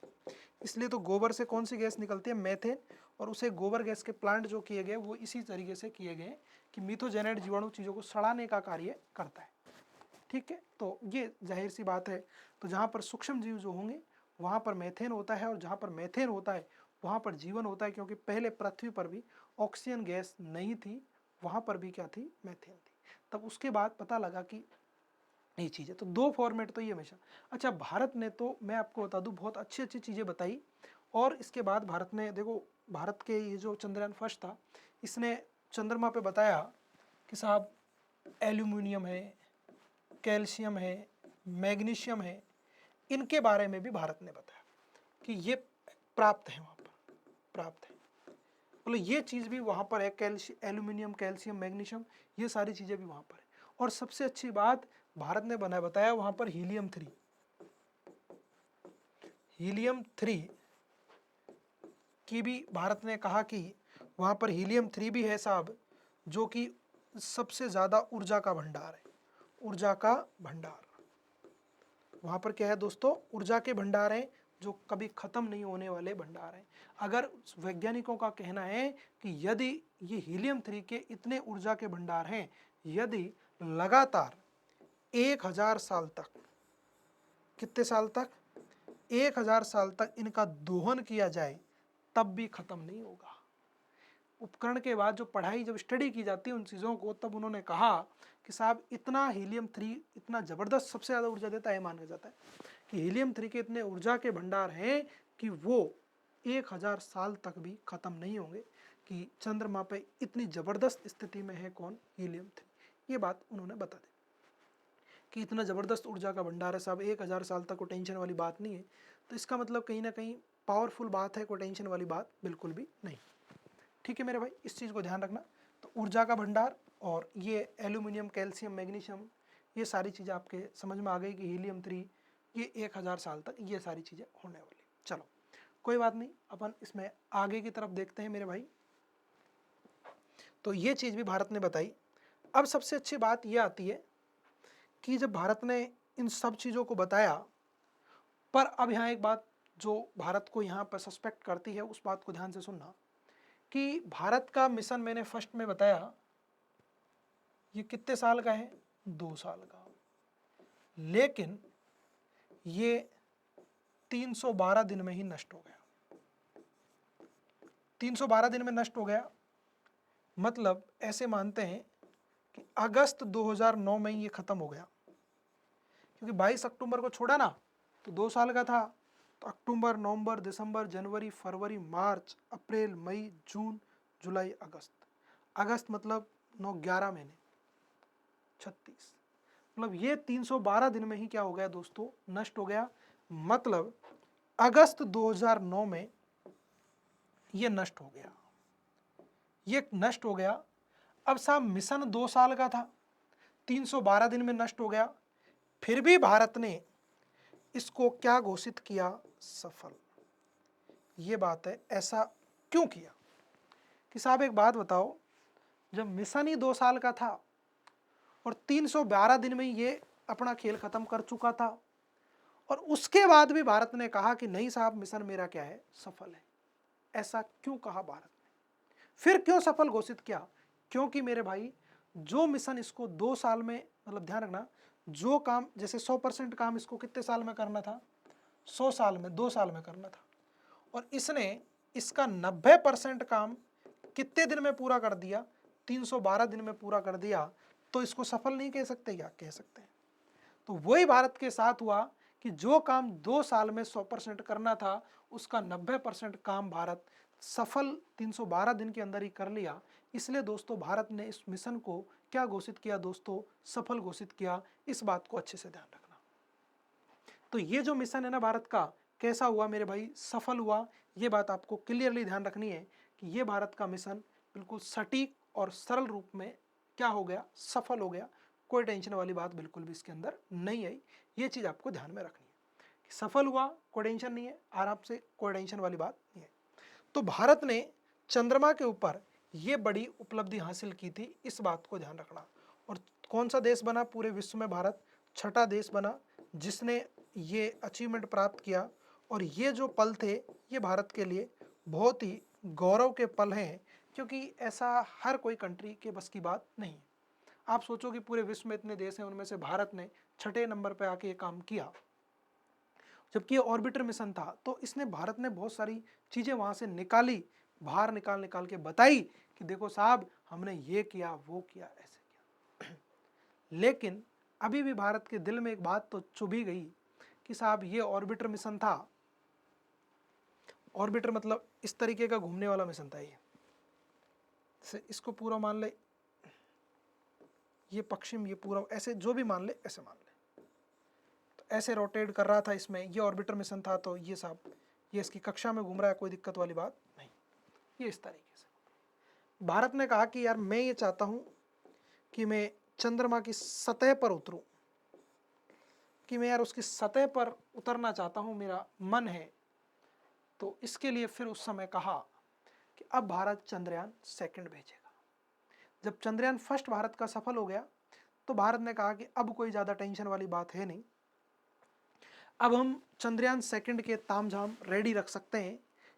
इसलिए तो गोबर से कौन सी गैस निकलती है, मेथेन। और उसे गोबर गैस के प्लांट जो किए गए वो इसी तरीके से किए गए कि मीथोजेनाइट जीवाणु चीज़ों को सड़ाने का कार्य करता है। ठीक है, तो ये जाहिर सी बात है। तो जहाँ पर सूक्ष्म जीव जो होंगे वहाँ पर मेथेन होता है, और जहाँ पर मेथेन होता है वहाँ पर जीवन होता है, क्योंकि पहले पृथ्वी पर भी ऑक्सीजन गैस नहीं थी, वहाँ पर भी क्या थी, मेथेन थी। तब उसके बाद पता लगा कि ये चीज़ है। तो दो फॉर्मेट तो ये हमेशा। अच्छा, भारत ने तो मैं आपको बता दूं बहुत अच्छी अच्छी चीज़ें बताई। और इसके बाद भारत ने, देखो भारत के ये जो चंद्रयान फर्स्ट था, इसने चंद्रमा पे बताया कि साहब एल्यूमिनियम है, कैल्शियम है, मैग्नीशियम है, इनके बारे में भी भारत ने बताया कि ये प्राप्त है, वहाँ पर प्राप्त है। मतलब ये चीज़ भी वहाँ पर है, एल्यूमिनियम, कैल्शियम, मैग्नीशियम, ये सारी चीज़ें भी वहाँ पर है। और सबसे अच्छी बात भारत ने बताया वहाँ पर हीलियम 3, हीलियम 3 की भी भारत ने कहा कि वहाँ पर हीलियम 3 भी है साहब, जो कि सबसे ज़्यादा ऊर्जा का भंडार है, ऊर्जा का भंडार। वहाँ पर क्या है दोस्तों, ऊर्जा के भंडार हैं जो कभी ख़त्म नहीं होने वाले भंडार हैं। अगर वैज्ञानिकों का कहना है कि यदि ये हीलियम 3 के इतने ऊर्जा के भंडार हैं, यदि लगातार 1000 साल तक, कितने साल तक, 1000 साल तक इनका दोहन किया जाए तब भी ख़त्म नहीं होगा। उपकरण के बाद जो पढ़ाई, जब स्टडी की जाती है उन चीज़ों को, तब उन्होंने कहा कि साहब इतना हीलियम 3 इतना ज़बरदस्त, सबसे ज़्यादा ऊर्जा देता है माना जाता है कि हीलियम 3 के इतने ऊर्जा के भंडार हैं कि वो 1000 साल तक भी ख़त्म नहीं होंगे। कि चंद्रमा पे इतनी ज़बरदस्त स्थिति में है कौन, हीलियम 3। ये बात उन्होंने बता दी कि इतना ज़बरदस्त ऊर्जा का भंडार है साहब, 1000 साल तक, कोई टेंशन वाली बात नहीं है। तो इसका मतलब कहीं ना कहीं पावरफुल बात है, कोई टेंशन वाली बात बिल्कुल भी नहीं। ठीक है मेरे भाई, इस चीज़ को ध्यान रखना। तो ऊर्जा का भंडार और ये एल्यूमिनियम, कैल्शियम, मैग्नीशियम, ये सारी चीज़ें आपके समझ में आ गई कि हीलियम 3 ये 1000 साल तक ये सारी चीज़ें होने वाली। चलो कोई बात नहीं, अपन इसमें आगे की तरफ देखते हैं मेरे भाई। तो ये चीज़ भी भारत ने बताई। अब सबसे अच्छी बात ये आती है कि जब भारत ने इन सब चीज़ों को बताया, पर अब यहाँ एक बात जो भारत को यहाँ पर सस्पेक्ट करती है, उस बात को ध्यान से सुनना कि भारत का मिशन मैंने फर्स्ट में बताया ये कितने साल का है, 2 साल का, लेकिन ये 312 दिन में ही नष्ट हो गया। 312 दिन में नष्ट हो गया मतलब ऐसे मानते हैं कि अगस्त 2009 में ही ये खत्म हो गया, क्योंकि 22 अक्टूबर को छोड़ा ना तो 2 साल का था। तो अक्टूबर, नवंबर, दिसंबर, जनवरी, फरवरी, मार्च, अप्रैल, मई, जून, जुलाई, अगस्त। अगस्त मतलब 9-11 महीने, 36, मतलब ये 312 दिन में ही क्या हो गया दोस्तों, नष्ट हो गया। मतलब अगस्त 2009 में ये नष्ट हो गया, ये नष्ट हो गया। अब साहब मिशन 2 साल का था, 312 दिन में नष्ट हो गया, फिर भी भारत ने इसको क्या घोषित किया, सफल। ये बात है, ऐसा क्यों किया कि साहब एक बात बताओ, जब मिशन ही 2 साल का था और 312 दिन में ये अपना खेल खत्म कर चुका था, और उसके बाद भी भारत ने कहा कि नहीं साहब मिशन मेरा क्या है, सफल है। ऐसा क्यों कहा भारत ने, फिर क्यों सफल घोषित किया? क्योंकि मेरे भाई जो मिशन इसको 2 साल में, मतलब ध्यान रखना, जो काम जैसे 100% काम इसको कितने साल में करना था, 100 साल में, 2 साल में करना था, और इसने इसका 90% काम कितने दिन में पूरा कर दिया, 312 दिन में पूरा कर दिया, तो इसको सफल नहीं कह सकते क्या? कह सकते हैं। तो वही भारत के साथ हुआ कि जो काम 2 साल में 100% करना था, उसका 90% काम भारत सफल 312 दिन के अंदर ही कर लिया। इसलिए दोस्तों भारत ने इस मिशन को क्या घोषित किया दोस्तों, सफल घोषित किया। इस बात को अच्छे से ध्यान रखना। तो ये जो मिशन है ना भारत का, कैसा हुआ मेरे भाई, सफल हुआ। ये बात आपको क्लियरली ध्यान रखनी है कि ये भारत का मिशन बिल्कुल सटीक और सरल रूप में क्या हो गया, सफल हो गया। कोई टेंशन वाली बात बिल्कुल भी इसके अंदर नहीं आई। ये चीज़ आपको ध्यान में रखनी है कि सफल हुआ, कोई टेंशन नहीं है, आराम से, कोई टेंशन वाली बात नहीं है। तो भारत ने चंद्रमा के ऊपर ये बड़ी उपलब्धि हासिल की थी, इस बात को ध्यान रखना। और कौन सा देश बना पूरे विश्व में, भारत छठा देश बना जिसने ये अचीवमेंट प्राप्त किया। और ये जो पल थे ये भारत के लिए बहुत ही गौरव के पल हैं, क्योंकि ऐसा हर कोई कंट्री के बस की बात नहीं है। आप सोचो कि पूरे विश्व में इतने देश हैं, उनमें से भारत ने छठे नंबर पर आके ये काम किया। जबकि ये ऑर्बिटर मिशन था तो इसने, भारत ने बहुत सारी चीज़ें वहाँ से निकाली, बाहर निकाल निकाल के बताई कि देखो साहब हमने ये किया, वो किया, ऐसे किया। लेकिन अभी भी भारत के दिल में एक बात तो चुभी गई कि साहब ये ऑर्बिटर मिशन था। ऑर्बिटर मतलब इस तरीके का घूमने वाला मिशन था ये। इसको पूरा मान ले, ये पश्चिम, ये पूरा, ऐसे जो भी मान ले, ऐसे मान ले, तो ऐसे रोटेट कर रहा था इसमें। ये ऑर्बिटर मिशन था, तो ये साहब ये इसकी कक्षा में घूम रहा है, कोई दिक्कत वाली बात नहीं। ये इस तरीके से भारत ने कहा कि यार मैं ये चाहता हूँ कि मैं चंद्रमा की सतह पर उतरूं, कि मैं यार उसकी सतह पर उतरना चाहता हूँ, मेरा मन है। तो इसके लिए फिर उस समय कहा कि अब भारत चंद्रयान सेकंड भेजेगा। जब चंद्रयान फर्स्ट भारत का सफल हो गया तो भारत ने कहा कि अब कोई ज़्यादा टेंशन वाली बात है नहीं, अब हम चंद्रयान सेकंड के तामझाम रेडी रख सकते हैं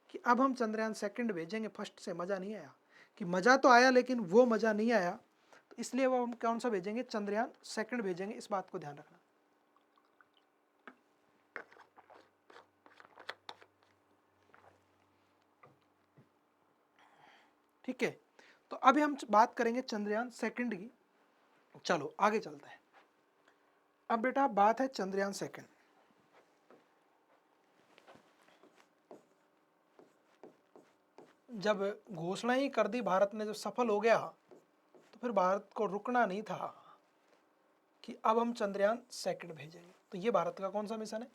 कि अब हम चंद्रयान सेकंड भेजेंगे। फर्स्ट से मज़ा नहीं आया, कि मज़ा तो आया लेकिन वो मज़ा नहीं आया, तो इसलिए वो हम कौन सा भेजेंगे, चंद्रयान सेकंड भेजेंगे। इस बात को ध्यान रखना। ठीक है, तो अभी हम बात करेंगे चंद्रयान सेकंड की। चलो आगे चलते हैं। अब बेटा बात है चंद्रयान सेकंड। जब घोषणा ही कर दी भारत ने, जब सफल हो गया, तो फिर भारत को रुकना नहीं था कि अब हम चंद्रयान सेकंड भेजेंगे। तो ये भारत का कौन सा मिशन है,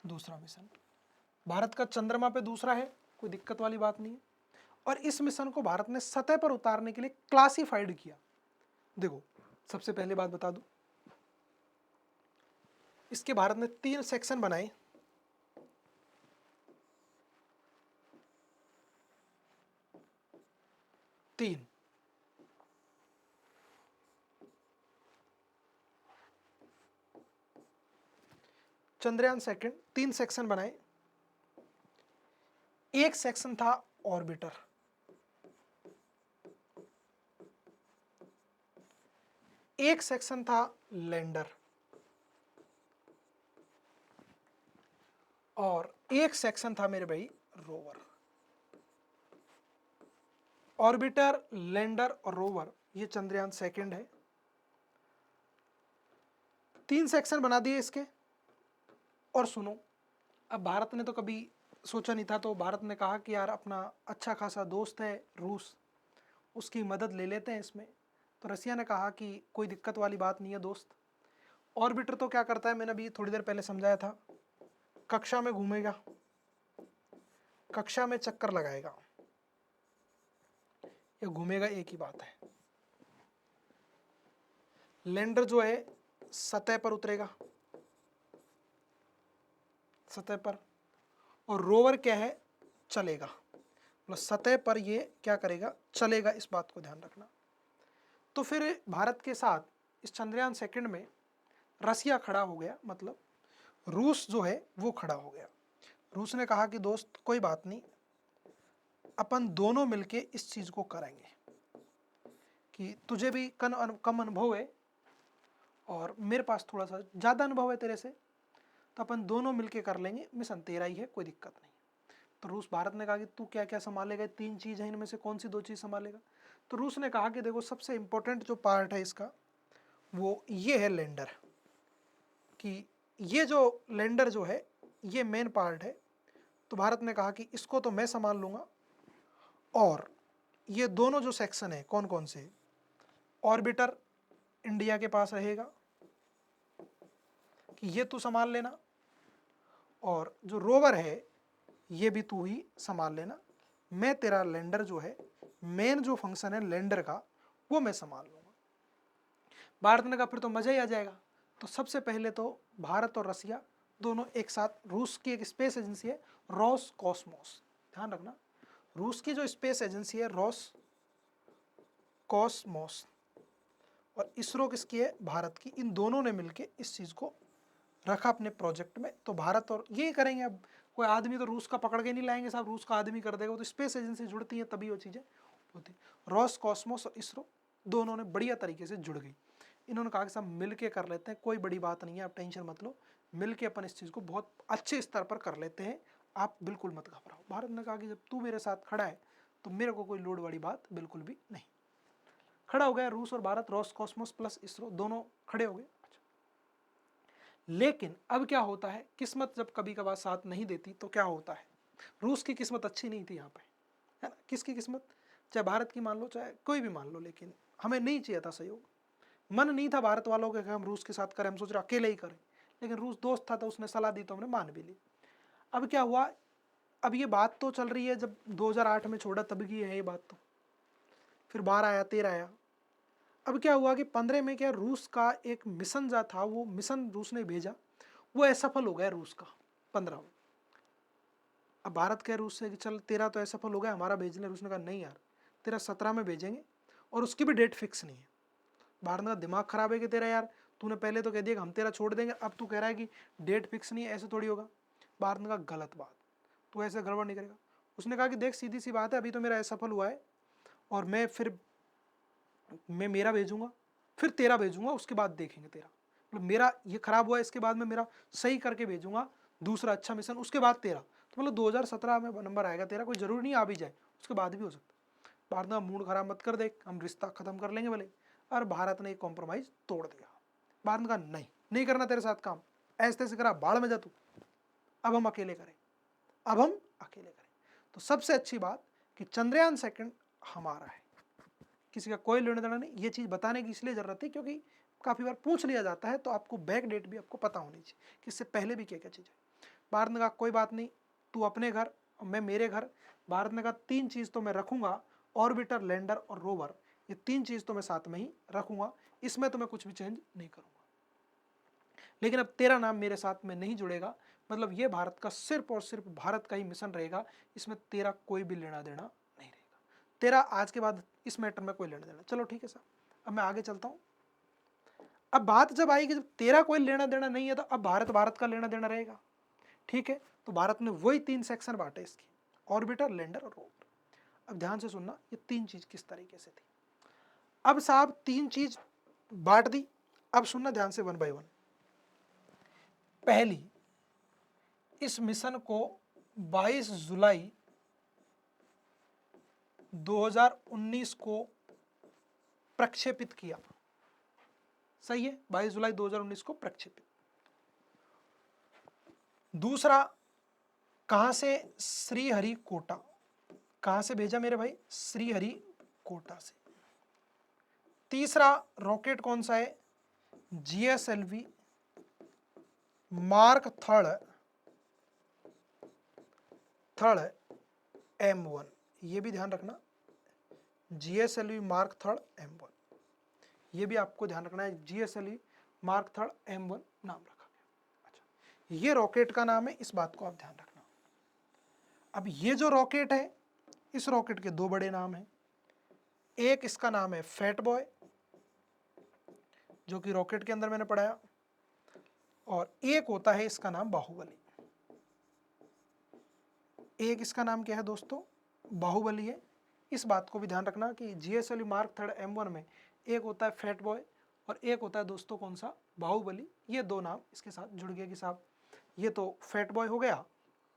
दूसरा मिशन। भारत का चंद्रमा पे दूसरा है, कोई दिक्कत वाली बात नहीं है। और इस मिशन को भारत ने सतह पर उतारने के लिए क्लासिफाइड किया। देखो सबसे पहले बात बता दूं, इसके भारत ने 3 सेक्शन बनाए। तीन, चंद्रयान सेकंड 3 सेक्शन बनाए। एक सेक्शन था ऑर्बिटर, एक सेक्शन था लैंडर, और एक सेक्शन था मेरे भाई रोवर। ऑर्बिटर, लैंडर और रोवर, ये चंद्रयान सेकंड है। 3 सेक्शन बना दिए इसके। और सुनो, अब भारत ने तो कभी सोचा नहीं था, तो भारत ने कहा कि यार अपना अच्छा खासा दोस्त है रूस, उसकी मदद ले लेते हैं इसमें। तो रसिया ने कहा कि कोई दिक्कत वाली बात नहीं है दोस्त। ऑर्बिटर तो क्या करता है, मैंने अभी थोड़ी देर पहले समझाया था, कक्षा में घूमेगा, कक्षा में चक्कर लगाएगा या घूमेगा, एक ही बात है। लैंडर जो है सतह पर उतरेगा, सतह पर, और रोवर क्या है, चलेगा, मतलब सतह पर ये क्या करेगा, चलेगा, इस बात को ध्यान रखना। तो फिर भारत के साथ इस चंद्रयान सेकंड में रसिया खड़ा हो गया, मतलब रूस जो है वो खड़ा हो गया। रूस ने कहा कि दोस्त कोई बात नहीं, अपन दोनों मिलके इस चीज को करेंगे, कि तुझे भी कम अनुभव है और मेरे पास थोड़ा सा ज़्यादा अनुभव है तेरे से, तो अपन दोनों मिलके कर लेंगे, मिशन तेरा ही है, कोई दिक्कत नहीं। तो रूस, भारत ने कहा कि तू क्या क्या संभालेगा, 3 चीज़ है, इनमें से कौन सी 2 चीज़ संभालेगा। तो रूस ने कहा कि देखो सबसे इंपॉर्टेंट जो पार्ट है इसका वो ये है लैंडर, कि ये जो लैंडर जो है ये मेन पार्ट है। तो भारत ने कहा कि इसको तो मैं संभाल लूँगा, और ये दोनों जो सेक्शन है कौन कौन से, ऑर्बिटर इंडिया के पास रहेगा कि ये तू संभाल लेना, और जो रोवर है ये भी तू ही संभाल लेना, मैं तेरा लैंडर जो है, मेन जो फंक्शन है लैंडर का, वो मैं संभाल लूँगा। भारत ने कहा फिर तो मज़ा ही आ जाएगा। तो सबसे पहले तो भारत और रसिया दोनों एक साथ, रूस की एक स्पेस एजेंसी है रॉस कॉस्मोस, ध्यान रखना, रूस की जो स्पेस एजेंसी है रॉस कॉस्मोस, और इसरो किसकी है, भारत की, इन दोनों ने मिलकर इस चीज़ को रखा अपने प्रोजेक्ट में। तो भारत और ये करेंगे, अब कोई आदमी तो रूस का पकड़ के नहीं लाएंगे साहब, रूस का आदमी कर देगा, तो स्पेस एजेंसी जुड़ती है तभी वो चीज़ें होती। रॉस कॉस्मोस और इसरो दोनों ने बढ़िया तरीके से जुड़ गई। इन्होंने कहा कि सब मिल के कर लेते हैं, कोई बड़ी बात नहीं है, आप टेंशन मत लो, मिल के अपन इस चीज़ को बहुत अच्छे स्तर पर कर लेते हैं, आप बिल्कुल मत घबराओ। भारत ने कहा कि जब तू मेरे साथ खड़ा है तो मेरे को कोई लोड वाली बात बिल्कुल भी नहीं। खड़ा हो गया रूस और Bharat, Ross Cosmos plus ISRO दोनों खड़े हो गए। लेकिन अब क्या होता है, किस्मत जब कभी कभार साथ नहीं देती तो क्या होता है, रूस की किस्मत अच्छी नहीं थी यहाँ पे, है ना। किसकी किस्मत, चाहे भारत की मान लो चाहे कोई भी मान लो, लेकिन हमें नहीं चाहिए था सहयोग, मन नहीं था भारत वालों के कि हम रूस के साथ करें, हम सोच रहे अकेले ही करें, लेकिन रूस दोस्त था तो उसने सलाह दी तो हमने मान भी ली। अब क्या हुआ, अब ये बात तो चल रही है, जब 2008 में छोड़ा तब की है ये बात, तो फिर 12 आया, 13 आया। अब क्या हुआ कि 15 में क्या, रूस का एक मिशन जो था, वो मिशन रूस ने भेजा, वो असफल हो गया रूस का 15 में। अब भारत कह रूस से कि चल तेरा तो असफल हो गया, हमारा भेज ले। रूस ने कहा नहीं यार, तेरा 17 में भेजेंगे, और उसकी भी डेट फिक्स नहीं है। भारत का दिमाग खराब है कि तेरा, यार तूने पहले तो कह दिया कि हम तेरा छोड़ देंगे, अब तू कह रहा है कि डेट फिक्स नहीं है, ऐसे थोड़ी होगा। भारत ने कहा गलत बात, तू ऐसे गड़बड़ नहीं करेगा। उसने कहा कि देख सीधी सी बात है, अभी तो मेरा असफल हुआ है, और मैं मेरा भेजूंगा, फिर तेरा भेजूंगा, उसके बाद देखेंगे तेरा, मतलब मेरा ये खराब हुआ है, इसके बाद में मेरा सही करके भेजूंगा दूसरा अच्छा मिशन, उसके बाद तेरा, तो मतलब 2017 में नंबर आएगा तेरा, कोई जरूरी नहीं आ भी जाए, उसके बाद भी हो सकता है। भारत ने मूड खराब मत कर, देख हम रिश्ता खत्म कर लेंगे भले। और भारत ने एक कॉम्प्रोमाइज तोड़ दिया। भारत ने कहा नहीं, नहीं करना तेरे साथ काम, ऐसे तैसे करा, बाढ़ में जा तू, अब हम अकेले करें, अब हम अकेले करें। तो सबसे अच्छी बात कि चंद्रयान सेकंड हमारा है, किसी का कोई लेना देना नहीं। ये चीज़ बताने की इसलिए ज़रूरत है क्योंकि काफ़ी बार पूछ लिया जाता है, तो आपको बैक डेट भी आपको पता होनी चाहिए कि इससे पहले भी क्या क्या चीज़ है। भारत ने कहा कोई बात नहीं, तू अपने घर और मैं मेरे घर। भारत ने कहा 3 चीज़ तो मैं रखूँगा, ऑर्बिटर, लैंडर और रोवर, ये 3 चीज़ तो मैं साथ में ही रखूँगा, इसमें तो मैं कुछ भी चेंज नहीं करूँगा। लेकिन अब तेरा नाम मेरे साथ में नहीं जुड़ेगा, मतलब ये भारत का सिर्फ और सिर्फ भारत का ही मिशन रहेगा, इसमें तेरा कोई भी लेना देना नहीं रहेगा। तेरा आज के बाद इस मैटर में कोई लेना देना। चलो ठीक है साहब, अब मैं आगे चलता हूँ। अब बात जब आएगी जब तेरा कोई लेना देना नहीं है तो अब भारत भारत का लेना देना रहेगा, ठीक है। तो भारत ने वही 3 सेक्शन बांटे इसके, ऑर्बिटर, लैंडर और रोवर। अब ध्यान से सुनना ये 3 चीज किस तरीके से थी। अब साहब 3 चीज बांट दी, अब सुनना ध्यान से 1 बाय 1। पहली, इस मिशन को 22 जुलाई 2019 को प्रक्षेपित किया। सही है, 22 जुलाई 2019 को प्रक्षेपित। दूसरा, कहां से? श्रीहरिकोटा। कहां से भेजा मेरे भाई? श्रीहरिकोटा से। तीसरा रॉकेट कौन सा है? GSLV mark third M1। ये भी ध्यान रखना, GSLV मार्क थर्ड M1, ये भी आपको ध्यान रखना है। GSLV मार्क थर्ड M1 नाम रखा गया। अच्छा, ये रॉकेट का नाम है, इस बात को आप ध्यान रखना। अब ये जो रॉकेट है, इस रॉकेट के 2 बड़े नाम हैं। एक इसका नाम है फैट बॉय, जो कि रॉकेट के अंदर मैंने पढ़ाया, और एक होता है इसका नाम बाहुबली। एक इसका नाम क्या है दोस्तों? बाहुबली है। इस बात को भी ध्यान रखना कि GSLV मार्क थर्ड M1 में एक होता है फैट बॉय और एक होता है दोस्तों कौन सा? बाहुबली। ये 2 नाम इसके साथ जुड़ गए कि साहब ये तो फैट बॉय हो गया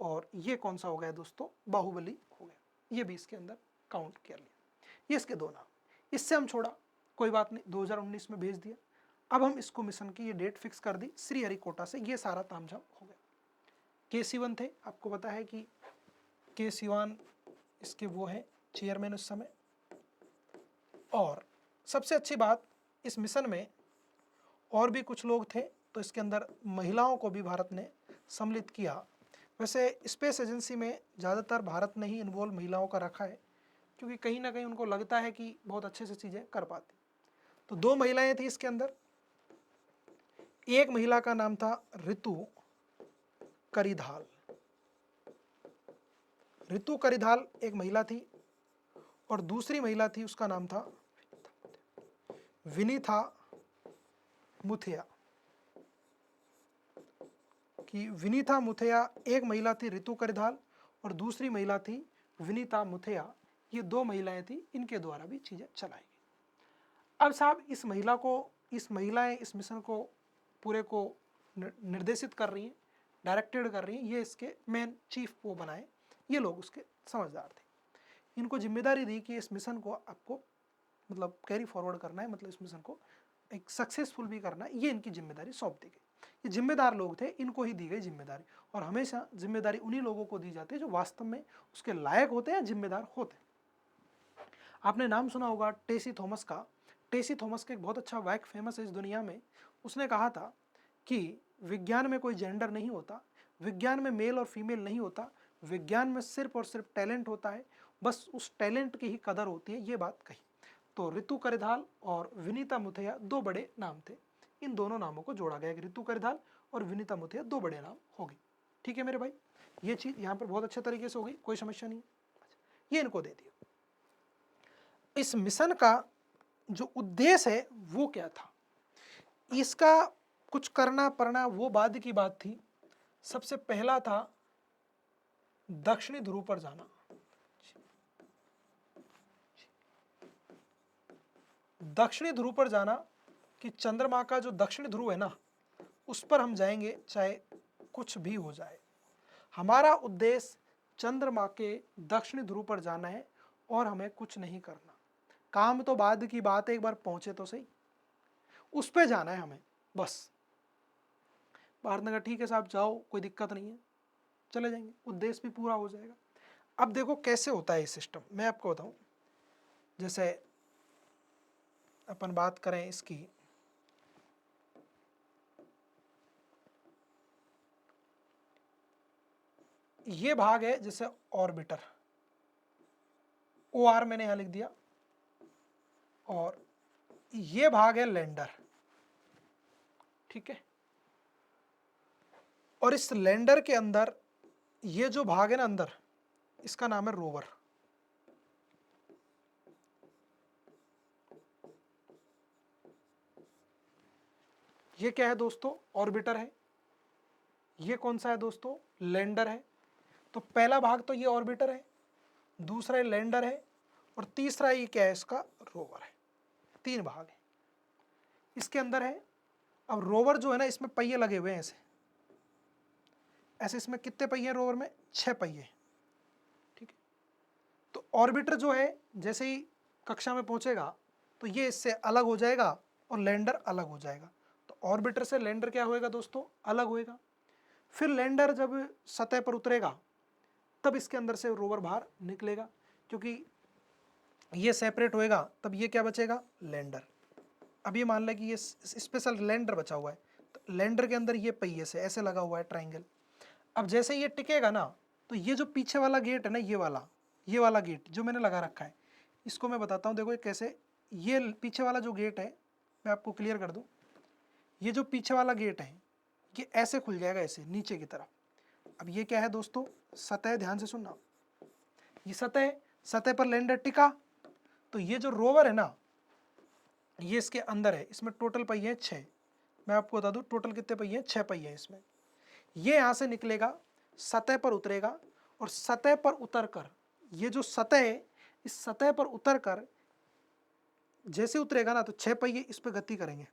और ये कौन सा हो गया दोस्तों? बाहुबली हो गया। ये भी इसके अंदर काउंट कर लिया। ये इसके 2 नाम। इससे हम छोड़ा, कोई बात नहीं, 2019 में भेज दिया। अब हम इसको मिशन की ये डेट फिक्स कर दी श्रीहरिकोटा से। ये सारा तामझाम हो गया। K-Sivan थे, आपको पता है कि K-Sivan इसके वो है चेयरमैन उस समय। और सबसे अच्छी बात, इस मिशन में और भी कुछ लोग थे, तो इसके अंदर महिलाओं को भी भारत ने सम्मिलित किया। वैसे स्पेस एजेंसी में ज़्यादातर भारत ने ही इन्वॉल्व महिलाओं का रखा है, क्योंकि कहीं ना कहीं उनको लगता है कि बहुत अच्छे से चीज़ें कर पाती। तो 2 महिलाएं थी इसके अंदर। एक महिला का नाम था ऋतु करिधाल। ऋतु करिधाल एक महिला थी, और दूसरी महिला थी, उसका नाम था विनीता मुथिया। कि विनीता मुथिया, एक महिला थी ऋतु करिधाल और दूसरी महिला थी विनीता मुथिया। ये 2 महिलाएं थी, इनके द्वारा भी चीज़ें चलाई गई। अब साहब इस महिलाएं इस मिशन को पूरे को निर्देशित कर रही हैं, डायरेक्टेड कर रही हैं। ये इसके मेन चीफ वो बनाए, ये लोग उसके समझदार थे। इनको जिम्मेदारी दी कि इस मिशन को आपको मतलब कैरी फॉरवर्ड करना है, मतलब इस मिशन को एक सक्सेसफुल भी करना है। ये इनकी जिम्मेदारी सौंप दी गई। ये जिम्मेदार लोग थे, इनको ही दी गई जिम्मेदारी। और हमेशा जिम्मेदारी उन्हीं लोगों को दी जाती है जो वास्तव में उसके लायक होते हैं, जिम्मेदार होते हैं। आपने नाम सुना होगा टेसी थॉमस का। टेसी थॉमस का एक बहुत अच्छा वाक्य फेमस है इस दुनिया में। उसने कहा था कि विज्ञान में कोई जेंडर नहीं होता, विज्ञान में मेल और फीमेल नहीं होता, विज्ञान में सिर्फ और सिर्फ टैलेंट होता है, बस उस टैलेंट की ही कदर होती है। ये बात कही। तो ऋतु करिधाल और विनीता मुथिया 2 बड़े नाम थे। इन दोनों नामों को जोड़ा गया कि ऋतु करिधाल और विनीता मुथिया 2 बड़े नाम हो गए। ठीक है मेरे भाई, ये चीज़ यहाँ पर बहुत अच्छे तरीके से हो गई, कोई समस्या नहीं है। ये इनको दे दिया। इस मिशन का जो उद्देश्य है वो क्या था, इसका कुछ करना पड़ना वो बाद की बात थी। सबसे पहला था दक्षिणी ध्रुव पर जाना। दक्षिणी ध्रुव पर जाना कि चंद्रमा का जो दक्षिणी ध्रुव है ना, उस पर हम जाएंगे चाहे कुछ भी हो जाए। हमारा उद्देश्य चंद्रमा के दक्षिणी ध्रुव पर जाना है और हमें कुछ नहीं करना। काम तो बाद की बात है, एक बार पहुंचे तो सही, उस पे जाना है हमें बस। भारत ने कहा ठीक है साहब जाओ, कोई दिक्कत नहीं है, चले जाएंगे, उद्देश्य भी पूरा हो जाएगा। अब देखो कैसे होता है ये सिस्टम, मैं आपको बताऊं। जैसे अपन बात करें इसकी, ये भाग है जैसे ऑर्बिटर, OR मैंने यहां लिख दिया, और ये भाग है लैंडर। ठीक है, और इस लैंडर के अंदर ये जो भाग है ना अंदर, इसका नाम है रोवर। ये क्या है दोस्तों? ऑर्बिटर है। ये कौन सा है दोस्तों? लैंडर है। तो पहला भाग तो ये ऑर्बिटर है, दूसरा ये लैंडर है, और तीसरा ये क्या है? इसका रोवर है। 3 भाग है इसके अंदर है। अब रोवर जो है ना, इसमें पहिए लगे हुए हैं ऐसे ऐसे। इसमें कितने पहिए हैं रोवर में? 6 पहिए। ठीक है। तो ऑर्बिटर जो है जैसे ही कक्षा में पहुंचेगा तो ये इससे अलग हो जाएगा और लैंडर अलग हो जाएगा। तो ऑर्बिटर से लैंडर क्या होएगा दोस्तों? अलग होएगा। फिर लैंडर जब सतह पर उतरेगा तब इसके अंदर से रोवर बाहर निकलेगा, क्योंकि ये सेपरेट होएगा तब ये क्या बचेगा? लैंडर। अब ये मान लें कि ये स्पेशल लैंडर बचा हुआ है, तो लैंडर के अंदर ये पहिए से ऐसे लगा हुआ है ट्राइंगल। अब जैसे ये टिकेगा ना, तो ये जो पीछे वाला गेट है ना, ये वाला गेट जो मैंने लगा रखा है, इसको मैं बताता हूँ। देखो ये कैसे, ये पीछे वाला जो गेट है, मैं आपको क्लियर कर दूँ। ये जो पीछे वाला गेट है ये ऐसे खुल जाएगा, ऐसे नीचे की तरफ। अब ये क्या है दोस्तों? सतह। ध्यान से सुनना, ये सतह पर लैंडर टिका, तो ये जो रोवर है ना, ये इसके अंदर है। इसमें टोटल पहिए हैं 6। मैं आपको बता दूं टोटल कितने पहिए हैं? 6 पहिए हैं इसमें। ये यहाँ से निकलेगा, सतह पर उतरेगा, और सतह पर उतरकर ये जो सतह है, इस सतह पर उतरकर जैसे उतरेगा ना, तो 6 पहिए इस पर गति करेंगे।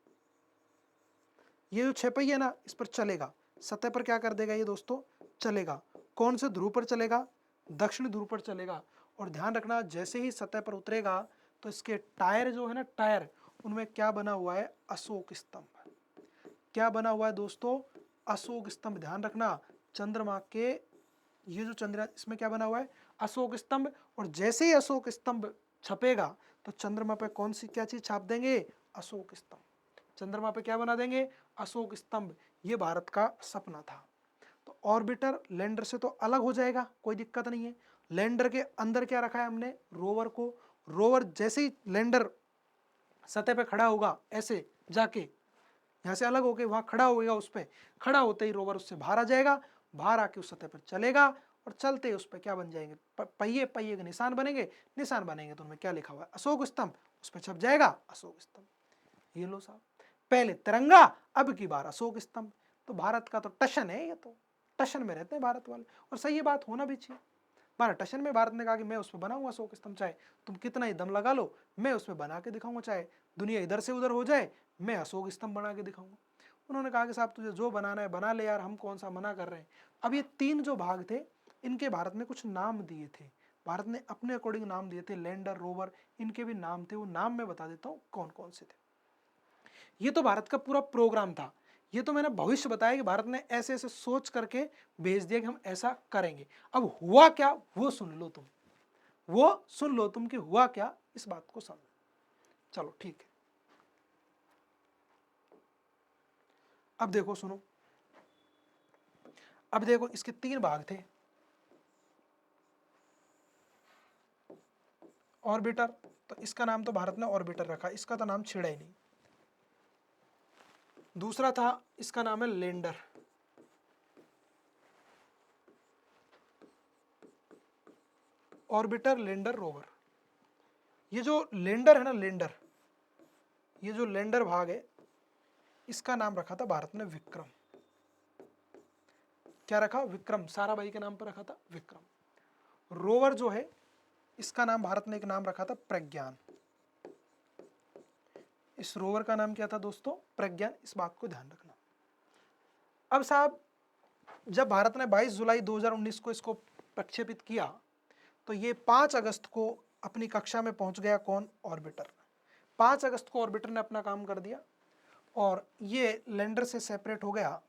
ये जो 6 पहिए ना, इस पर चलेगा, सतह पर क्या कर देगा ये दोस्तों? चलेगा। कौन से ध्रुव पर चलेगा? दक्षिण ध्रुव पर चलेगा। और ध्यान रखना, जैसे ही सतह पर उतरेगा तो इसके टायर जो है ना, टायर, उनमें क्या बना हुआ है? अशोक स्तंभ। क्या बना हुआ है दोस्तों? अशोक स्तंभ। ध्यान रखना, चंद्रमा के ये जो चंद्र, इसमें क्या बना हुआ है? अशोक स्तंभ। और जैसे ही अशोक स्तंभ छपेगा तो चंद्रमा पे कौन सी क्या चीज छाप देंगे? अशोक स्तंभ। चंद्रमा पे क्या बना देंगे? अशोक स्तंभ। ये भारत का सपना था। तो ऑर्बिटर लैंडर से तो अलग हो जाएगा, कोई दिक्कत नहीं है। लैंडर के अंदर क्या रखा है हमने? रोवर को। रोवर जैसे ही लैंडर सतह पे खड़ा होगा, ऐसे जाके यहाँ से अलग होके वहां खड़ा होगा, उस पर खड़ा होते ही रोवर उससे बाहर आ जाएगा, बाहर आके उस सतह पर चलेगा, और चलते ही उस पर क्या बन जाएंगे? पहिए। पहिए के निशान बनेंगे। निशान बनेंगे तो उनमें क्या लिखा हुआ है? अशोक स्तंभ। उस पर छप जाएगा अशोक स्तंभ। ये लो साहब, पहले तिरंगा, अब की बार अशोक स्तंभ। तो भारत का तो टशन है, ये तो टशन में रहते हैं भारत वाले। और सही ये बात होना भी चाहिए। हमारा टशन में भारत ने कहा कि मैं उस पर बनाऊंगा अशोक स्तंभ, चाहे तुम कितना ही दम लगा लो, मैं उसमें बना के दिखाऊंगा, चाहे दुनिया इधर से उधर हो जाए, मैं अशोक स्तंभ बना के दिखाऊंगा। उन्होंने कहा कि साहब तुझे जो बनाना है बना ले यार, हम कौन सा मना कर रहे हैं। अब ये 3 जो भाग थे, इनके भारत ने कुछ नाम दिए थे। भारत ने अपने अकॉर्डिंग नाम दिए थे, लैंडर, रोवर, इनके भी नाम थे। वो नाम मैं बता देता हूँ कौन कौन से थे। ये तो भारत का पूरा प्रोग्राम था। ये तो मैंने भविष्य बताया कि भारत ने ऐसे ऐसे सोच करके भेज दिया कि हम ऐसा करेंगे। अब हुआ क्या वो सुन लो तुम, वो सुन लो तुम कि हुआ क्या, इस बात को समझो। चलो ठीक है, अब देखो सुनो। अब देखो इसके 3 भाग थे। ऑर्बिटर, तो इसका नाम तो भारत ने ऑर्बिटर रखा, इसका तो नाम छिड़ा ही नहीं। दूसरा था, इसका नाम है लैंडर। Orbiter, lander, rover. ये जो लैंडर है ना, लैंडर, ये जो लैंडर भाग है, इसका नाम रखा था भारत ने विक्रम। क्या रखा? विक्रम। साराभाई के नाम पर रखा था, विक्रम। रोवर जो है, इसका नाम भारत ने एक नाम रखा था, प्रज्ञान। इस रोवर का नाम क्या था दोस्तों? प्रज्ञान। इस बात को ध्यान रखना। अब साहब, जब भारत ने 22 जुलाई 2019 को इसको प्रक्षेपित किया, तो ये 5 अगस्त को अपनी कक्षा में पहुंच गया। कौन? ऑर्बिटर। 5 अगस्त को ऑर्बिटर ने अपना काम कर दिया और ये लैंडर से सेपरेट हो गया।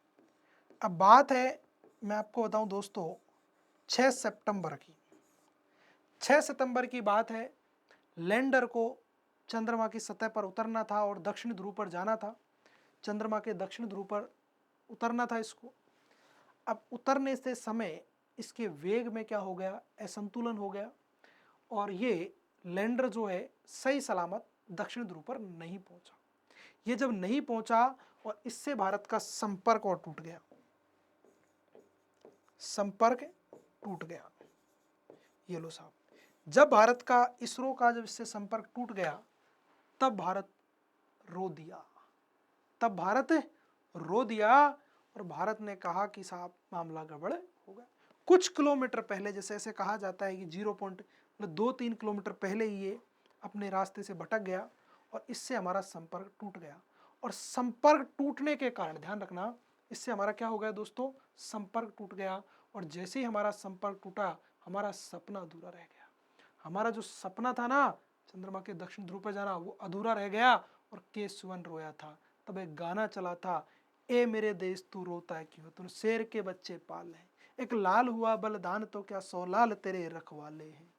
अब बात है, मैं आपको बताऊं दोस्तों, 6 सितंबर की। 6 सितंबर की बात है। लैंडर को चंद्रमा की सतह पर उतरना था और दक्षिण ध्रुव पर जाना था। चंद्रमा के दक्षिण ध्रुव पर उतरना था इसको। अब उतरने से समय इसके वेग में क्या हो गया? असंतुलन हो गया, और ये लैंडर जो है सही सलामत दक्षिण ध्रुव पर नहीं पहुंचा। ये जब नहीं पहुंचा और इससे भारत का संपर्क और टूट गया। संपर्क टूट गया। ये लो साहब, जब भारत का इसरो का जब इससे संपर्क टूट गया तब भारत रो दिया, तब भारत रो दिया और भारत ने कहा कि साहब मामला गड़बड़ हो गया। कुछ किलोमीटर पहले, जैसे ऐसे कहा जाता है कि 2-3 किलोमीटर पहले ही ये अपने रास्ते से भटक गया और इससे हमारा संपर्क टूट गया। और संपर्क टूटने के कारण, ध्यान रखना, इससे हमारा क्या हो गया दोस्तों, संपर्क टूट गया। और जैसे ही हमारा संपर्क टूटा हमारा सपना अधूरा रह गया। हमारा जो सपना था ना चंद्रमा के दक्षिण ध्रुव पर जाना, वो अधूरा रह गया और केशवन रोया था। तब एक गाना चला था, ए मेरे देश तू रोता है क्यों, तूने शेर के बच्चे पाल हैं, एक लाल हुआ बलिदान तो क्या 100 लाल तेरे रखवाले हैं।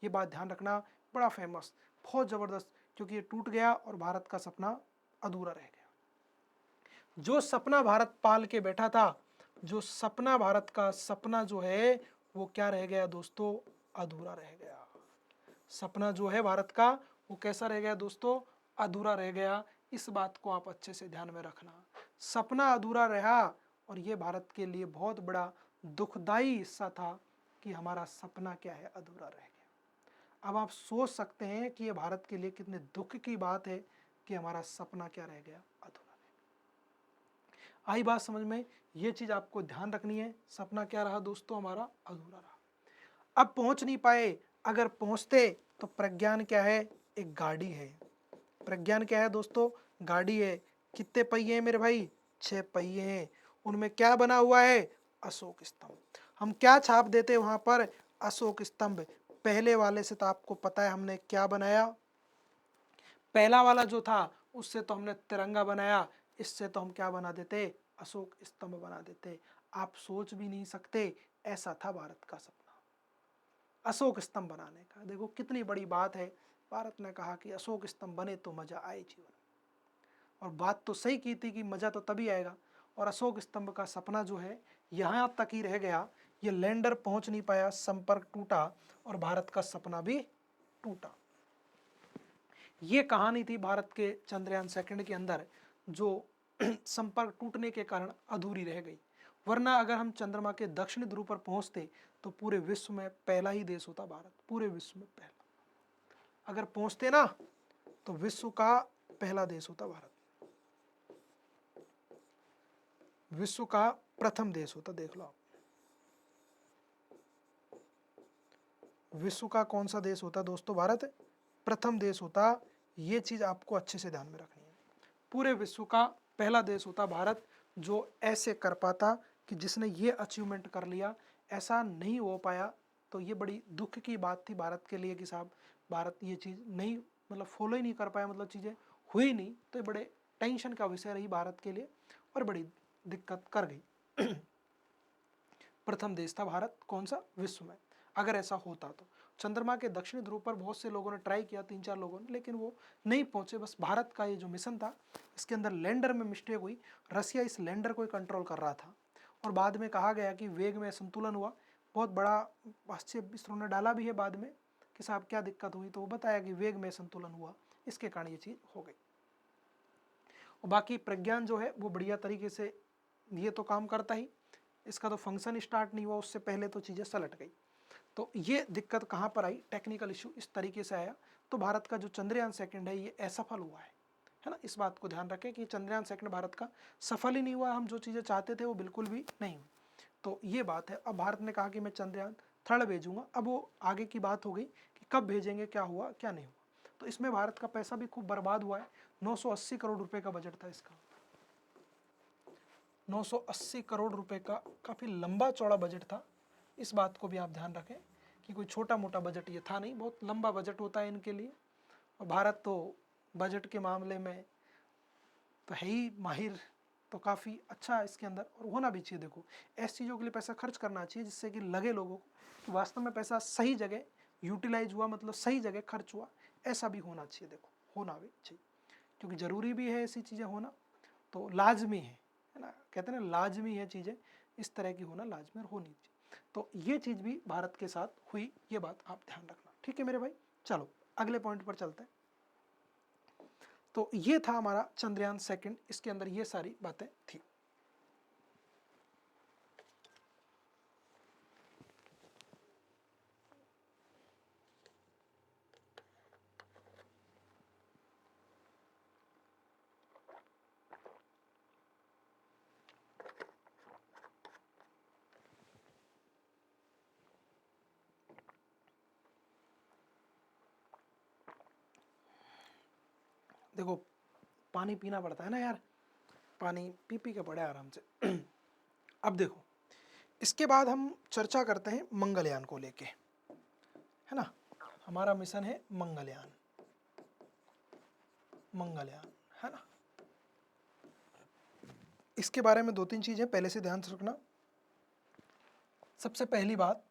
ये बात ध्यान रखना, बड़ा फेमस, बहुत जबरदस्त, क्योंकि ये टूट गया और भारत का सपना अधूरा रह गया। जो सपना भारत पाल के बैठा था, जो सपना भारत का सपना जो है वो क्या रह गया दोस्तों, अधूरा रह गया। सपना जो है भारत का वो कैसा रह गया दोस्तों, अधूरा रह गया। इस बात को आप अच्छे से ध्यान में रखना, सपना अधूरा रहा और ये भारत के लिए बहुत बड़ा दुखदाई हिस्सा था कि हमारा सपना क्या है, अधूरा रह गया। अब आप सोच सकते हैं कि ये भारत के लिए कितने दुख की बात है कि हमारा सपना क्या रह गया, अधूरा रह गया। आई बात समझ में, ये चीज आपको ध्यान रखनी है, सपना क्या रहा दोस्तों, हमारा अधूरा रहा। अब पहुंच नहीं पाए, अगर पहुंचते तो प्रज्ञान क्या है, एक गाड़ी है। प्रज्ञान क्या है दोस्तों, गाड़ी है। कितने पहिए हैं मेरे भाई, 6 पहिए हैं। उनमें क्या बना हुआ है, अशोक स्तंभ। हम क्या छाप देते वहां पर, अशोक स्तंभ। पहले वाले से तो आपको पता है हमने क्या बनाया, पहला वाला जो था उससे तो हमने तिरंगा बनाया, इससे तो हम क्या बना देते, अशोक स्तंभ बना देते। आप सोच भी नहीं सकते, ऐसा था भारत का सपना, अशोक स्तंभ बनाने का। देखो कितनी बड़ी बात है, भारत ने कहा कि अशोक स्तंभ बने तो मजा आए जीवन। और बात तो सही की थी कि मजा तो तभी आएगा। और अशोक स्तंभ का सपना जो है यहां तक ही रह गया, ये लैंडर पहुंच नहीं पाया, संपर्क टूटा और भारत का सपना भी टूटा। ये कहानी थी भारत के चंद्रयान सेकंड के अंदर, जो संपर्क टूटने के कारण अधूरी रह गई। वरना अगर हम चंद्रमा के दक्षिणी ध्रुव पर पहुंचते तो पूरे विश्व में पहला ही देश होता भारत, पूरे विश्व में पहला। अगर पहुंचते ना तो विश्व का पहला देश होता भारत, विश्व का प्रथम देश होता। देख लो आप, विश्व का कौन सा देश होता दोस्तों, भारत प्रथम देश होता। ये चीज आपको अच्छे से ध्यान में रखनी है, पूरे विश्व का पहला देश होता भारत, जो ऐसे कर पाता कि जिसने ये अचीवमेंट कर लिया। ऐसा नहीं हो पाया तो ये बड़ी दुख की बात थी भारत के लिए कि साहब भारत ये चीज़ नहीं, मतलब फॉलो ही नहीं कर पाया, मतलब चीज़ें हुई नहीं, तो ये बड़े टेंशन का विषय रही भारत के लिए और बड़ी दिक्कत कर गई। प्रथम देश था भारत, कौन सा, विश्व में। अगर ऐसा होता तो चंद्रमा के दक्षिणी ध्रुव पर बहुत से लोगों ने ट्राई किया, 3-4 लोगों ने, लेकिन वो नहीं पहुंचे। बस भारत का ये जो मिशन था इसके अंदर लैंडर में मिस्टेक हुई, रसिया इस लैंडर को कंट्रोल कर रहा था और बाद में कहा गया कि वेग में संतुलन हुआ। बहुत बड़ा आक्षेप इसरो ने डाला भी है बाद में कि साहब क्या दिक्कत हुई, तो वो बताया कि वेग में संतुलन हुआ, इसके कारण ये चीज़ हो गई। और बाकी प्रज्ञान जो है वो बढ़िया तरीके से ये तो काम करता ही, इसका तो फंक्शन स्टार्ट नहीं हुआ उससे पहले तो चीज़ें सलट गई। तो ये दिक्कत कहाँ पर आई, टेक्निकल इशू इस तरीके से आया। तो भारत का जो चंद्रयान सेकंड है ये असफल हुआ है ना। इस बात को ध्यान रखें कि चंद्रयान सेकंड भारत का सफल ही नहीं हुआ, हम जो चीज़ें चाहते थे वो बिल्कुल भी नहीं हुई। तो ये बात है। अब भारत ने कहा कि मैं चंद्रयान थर्ड भेजूंगा, अब वो आगे की बात हो गई कि कब भेजेंगे, क्या हुआ क्या नहीं हुआ। तो इसमें भारत का पैसा भी खूब बर्बाद हुआ है। 980 करोड़ रुपए का बजट था इसका, 980 करोड़ रुपए का काफ़ी लंबा चौड़ा बजट था। इस बात को भी आप ध्यान रखें कि कोई छोटा मोटा बजट ये था नहीं, बहुत लंबा बजट होता है इनके लिए। और भारत तो बजट के मामले में तो है ही माहिर, तो काफ़ी अच्छा है इसके अंदर और होना भी चाहिए। देखो ऐसी चीज़ों के लिए पैसा खर्च करना चाहिए जिससे कि लगे लोगों को कि वास्तव में पैसा सही जगह यूटिलाइज हुआ, मतलब सही जगह खर्च हुआ, ऐसा भी होना चाहिए। देखो होना भी चाहिए क्योंकि ज़रूरी भी है ऐसी चीज़ें होना, तो लाजमी है ना, कहते हैं ना लाजमी है चीज़ें इस तरह की होना, लाजमी और होनी चाहिए। तो ये चीज़ भी भारत के साथ हुई, ये बात आप ध्यान रखना, ठीक है मेरे भाई। चलो अगले पॉइंट पर चलते हैं। तो ये था हमारा चंद्रयान सेकंड, इसके अंदर ये सारी बातें थी। देखो पानी पीना पड़ता है ना यार, पानी पी पी के पड़े आराम से। अब देखो इसके बाद हम चर्चा करते हैं मंगलयान को लेके, है ना। हमारा मिशन है मंगलयान, मंगलयान, है ना। इसके बारे में दो तीन चीजें पहले से ध्यान से रखना। सबसे पहली बात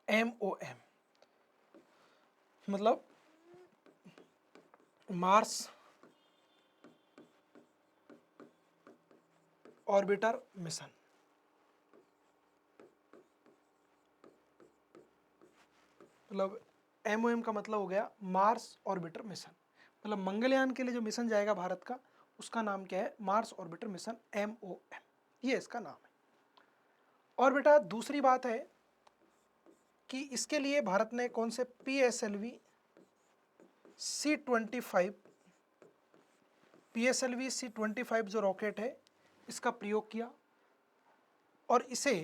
MOM, मतलब मार्स ऑर्बिटर मिशन। मतलब MOM का मतलब हो गया मार्स ऑर्बिटर मिशन, मतलब मंगलयान के लिए जो मिशन जाएगा भारत का, उसका नाम क्या है, मार्स ऑर्बिटर मिशन, MOM, ये इसका नाम है। और बेटा दूसरी बात है कि इसके लिए भारत ने कौन से PSLV C-25, PSLV C-25 जो रॉकेट है इसका प्रयोग किया, और इसे